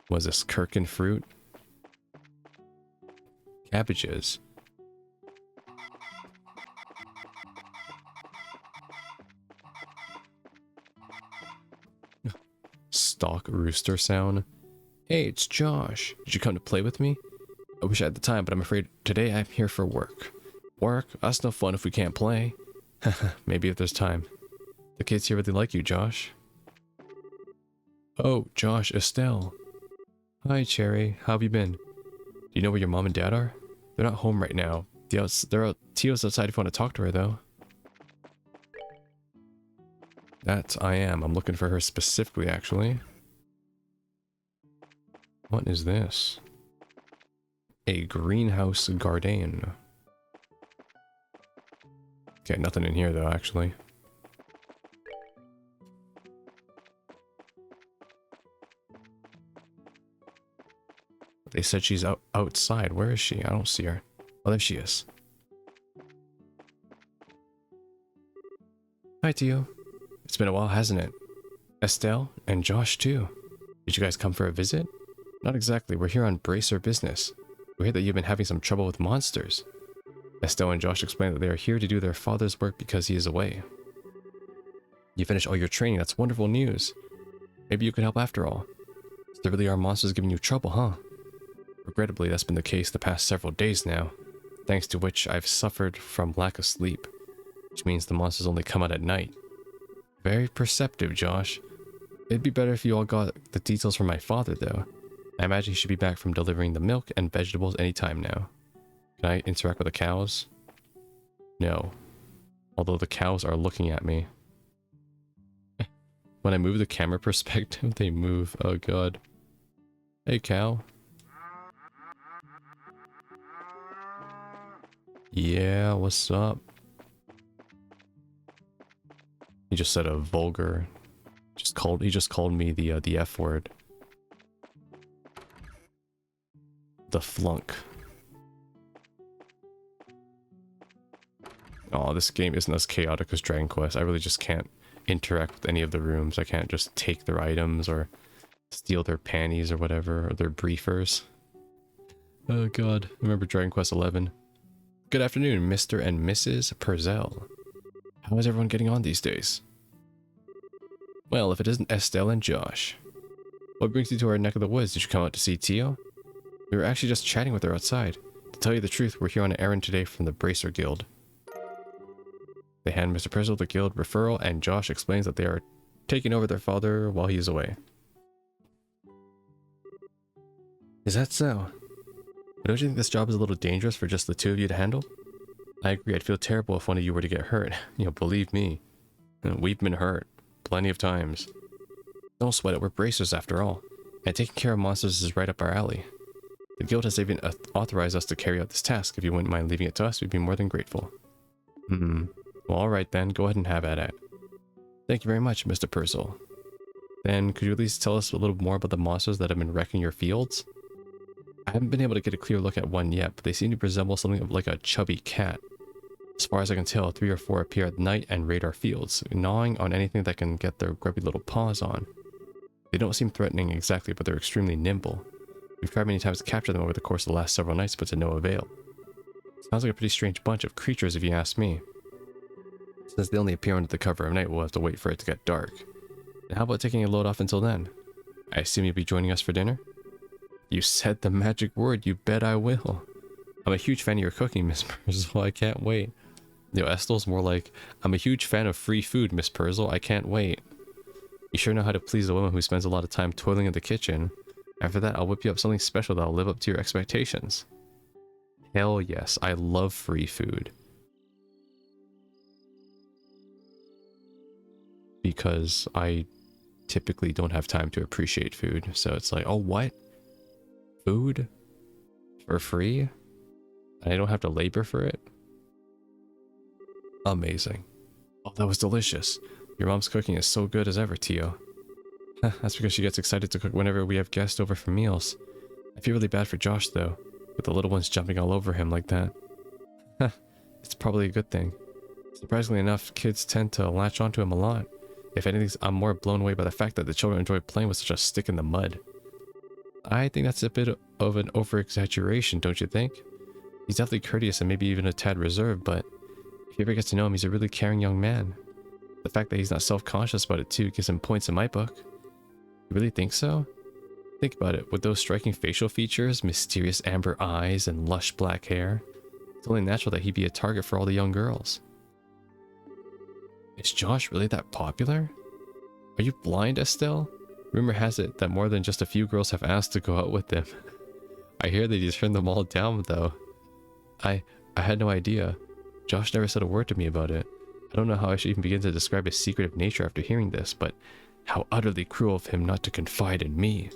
Was this Kirkin fruit? Cabbages. Stock rooster sound. Hey, it's Josh. Did you come to play with me? I wish I had the time, but I'm afraid today I'm here for work. Work? That's no fun if we can't play. Maybe if there's time. The kids here really like you, Josh. Oh, Josh, Estelle. Hi, Cherry. How have you been? Do you know where your mom and dad are? They're not home right now. Tio's outside if you want to talk to her, though. That I am. I'm looking for her specifically, actually. What is this? A greenhouse garden. Okay, nothing in here, though, actually. They said she's outside. Where is she? I don't see her. Oh, there she is. Hi, Tio. It's been a while, hasn't it? Estelle and Josh, too. Did you guys come for a visit? Not exactly. We're here on Bracer business. We hear that you've been having some trouble with monsters. Estelle and Josh explained that they are here to do their father's work because he is away. You finished all your training. That's wonderful news. Maybe you could help after all. So there really are monsters giving you trouble, huh? Regrettably, that's been the case the past several days now, thanks to which I've suffered from lack of sleep, which means the monsters only come out at night. Very perceptive, Josh. It'd be better if you all got the details from my father, though. I imagine he should be back from delivering the milk and vegetables anytime now. Can I interact with the cows? No. Although the cows are looking at me. When I move the camera perspective, they move. Oh god. Hey, cow. Yeah, what's up? He just said a vulgar. He just called me the F word. The flunk. Oh, this game isn't as chaotic as Dragon Quest. I really just can't interact with any of the rooms. I can't just take their items or steal their panties or whatever, or their briefers. Oh god, remember Dragon Quest 11. Good afternoon, Mr. and Mrs. Purcell. How is everyone getting on these days? Well, if it isn't Estelle and Josh. What brings you to our neck of the woods? Did you come out to see Tio? We were actually just chatting with her outside. To tell you the truth, we're here on an errand today from the Bracer Guild. They hand Mr. Purcell the guild referral, and Josh explains that they are taking over their father while he is away. Is that so? But don't you think this job is a little dangerous for just the two of you to handle? I agree, I'd feel terrible if one of you were to get hurt. You know, believe me. We've been hurt. Plenty of times. Don't sweat it, we're bracers after all. And taking care of monsters is right up our alley. The guild has even authorized us to carry out this task. If you wouldn't mind leaving it to us, we'd be more than grateful. Well, alright then, go ahead and have at it. Thank you very much, Mr. Purcell. Then, could you at least tell us a little more about the monsters that have been wrecking your fields? I haven't been able to get a clear look at one yet, but they seem to resemble something like a chubby cat. As far as I can tell, 3 or 4 appear at night and raid our fields, gnawing on anything that can get their grubby little paws on. They don't seem threatening exactly, but they're extremely nimble. We've tried many times to capture them over the course of the last several nights, but to no avail. Sounds like a pretty strange bunch of creatures if you ask me. Since they only appear under the cover of night, we'll have to wait for it to get dark. And how about taking a load off until then? I assume you'll be joining us for dinner? You said the magic word, you bet I will. I'm a huge fan of your cooking, Miss Purcell, I can't wait. Yo, Estelle's more like, I'm a huge fan of free food, Miss Purcell, I can't wait. You sure know how to please a woman who spends a lot of time toiling in the kitchen. After that, I'll whip you up something special that'll live up to your expectations. Hell yes, I love free food. Because I typically don't have time to appreciate food, so it's like, oh what? Food? For free? And I don't have to labor for it? Amazing. Oh, that was delicious. Your mom's cooking is so good as ever, Tio. That's because she gets excited to cook whenever we have guests over for meals. I feel really bad for Josh, though, with the little ones jumping all over him like that. It's probably a good thing. Surprisingly enough, kids tend to latch onto him a lot. If anything, I'm more blown away by the fact that the children enjoy playing with such a stick in the mud. I think that's a bit of an over-exaggeration, don't you think? He's definitely courteous and maybe even a tad reserved, but if you ever get to know him, he's a really caring young man. The fact that he's not self-conscious about it too gives him points in my book. You really think so? Think about it, with those striking facial features, mysterious amber eyes, and lush black hair, it's only natural that he'd be a target for all the young girls. Is Josh really that popular? Are you blind, Estelle? Rumor has it that more than just a few girls have asked to go out with him. I hear that he's turned them all down, though. I had no idea. Josh never said a word to me about it. I don't know how I should even begin to describe his secretive nature after hearing this, but how utterly cruel of him not to confide in me.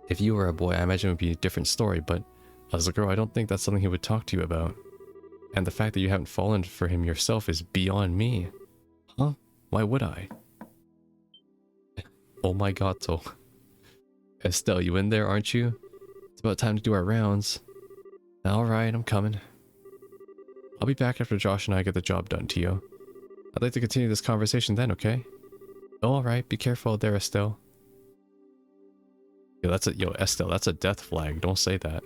If you were a boy, I imagine it would be a different story, but as a girl, I don't think that's something he would talk to you about. And the fact that you haven't fallen for him yourself is beyond me. Huh? Why would I? Oh my god, so. Estelle, you in there, aren't you? It's about time to do our rounds. Alright, I'm coming. I'll be back after Josh and I get the job done, Tio. I'd like to continue this conversation then, okay? Alright, be careful out there, Estelle. Yo, Estelle, that's a death flag, don't say that.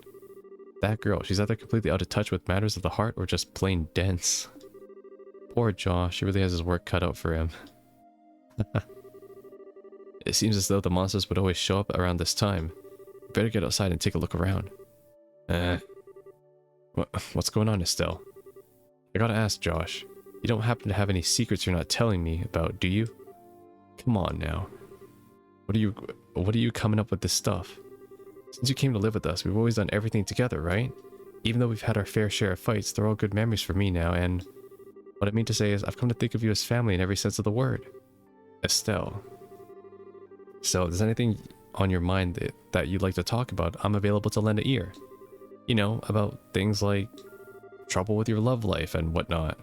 That girl, she's either completely out of touch with matters of the heart or just plain dense. Poor Josh, he really has his work cut out for him. It seems as though the monsters would always show up around this time. We better get outside and take a look around. What's going on, Estelle? I gotta ask, Josh. You don't happen to have any secrets you're not telling me about, do you? Come on now. What are you coming up with this stuff? Since you came to live with us, we've always done everything together, right? Even though we've had our fair share of fights, they're all good memories for me now, and what I mean to say is I've come to think of you as family in every sense of the word. Estelle. So, if there's anything on your mind that you'd like to talk about, I'm available to lend an ear. You know, about things like trouble with your love life and whatnot.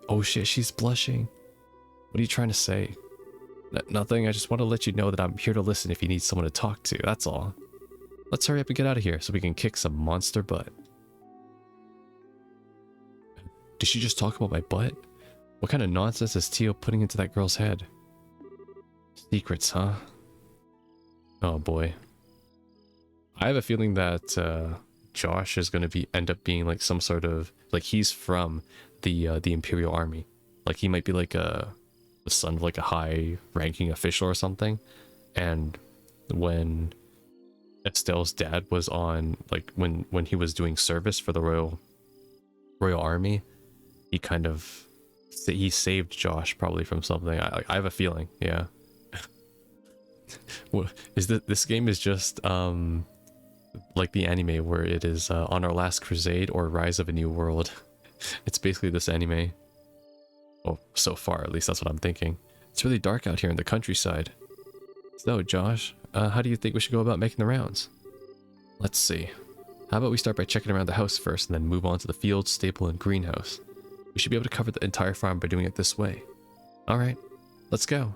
Oh shit, she's blushing. What are you trying to say? Nothing, I just want to let you know that I'm here to listen if you need someone to talk to, that's all. Let's hurry up and get out of here so we can kick some monster butt. Did she just talk about my butt? What kind of nonsense is Tio putting into that girl's head? Secrets, huh? Oh boy. I have a feeling that Josh is going to end up being like some sort of like he's from the Imperial Army. Like he might be like the son of like a high ranking official or something. And when Estelle's dad was on like when he was doing service for the Royal Army, he kind of he saved Josh probably from something. I have a feeling, yeah. Well, is that this game is just like the anime where it is On Our Last Crusade or Rise of a New World. It's basically this anime. Oh, so far at least that's what I'm thinking. It's really dark out here in the countryside. So Josh, how do you think we should go about making the rounds? Let's see. How about we start by checking around the house first and then move on to the field, stable, and greenhouse. We should be able to cover the entire farm by doing it this way. Alright, let's go.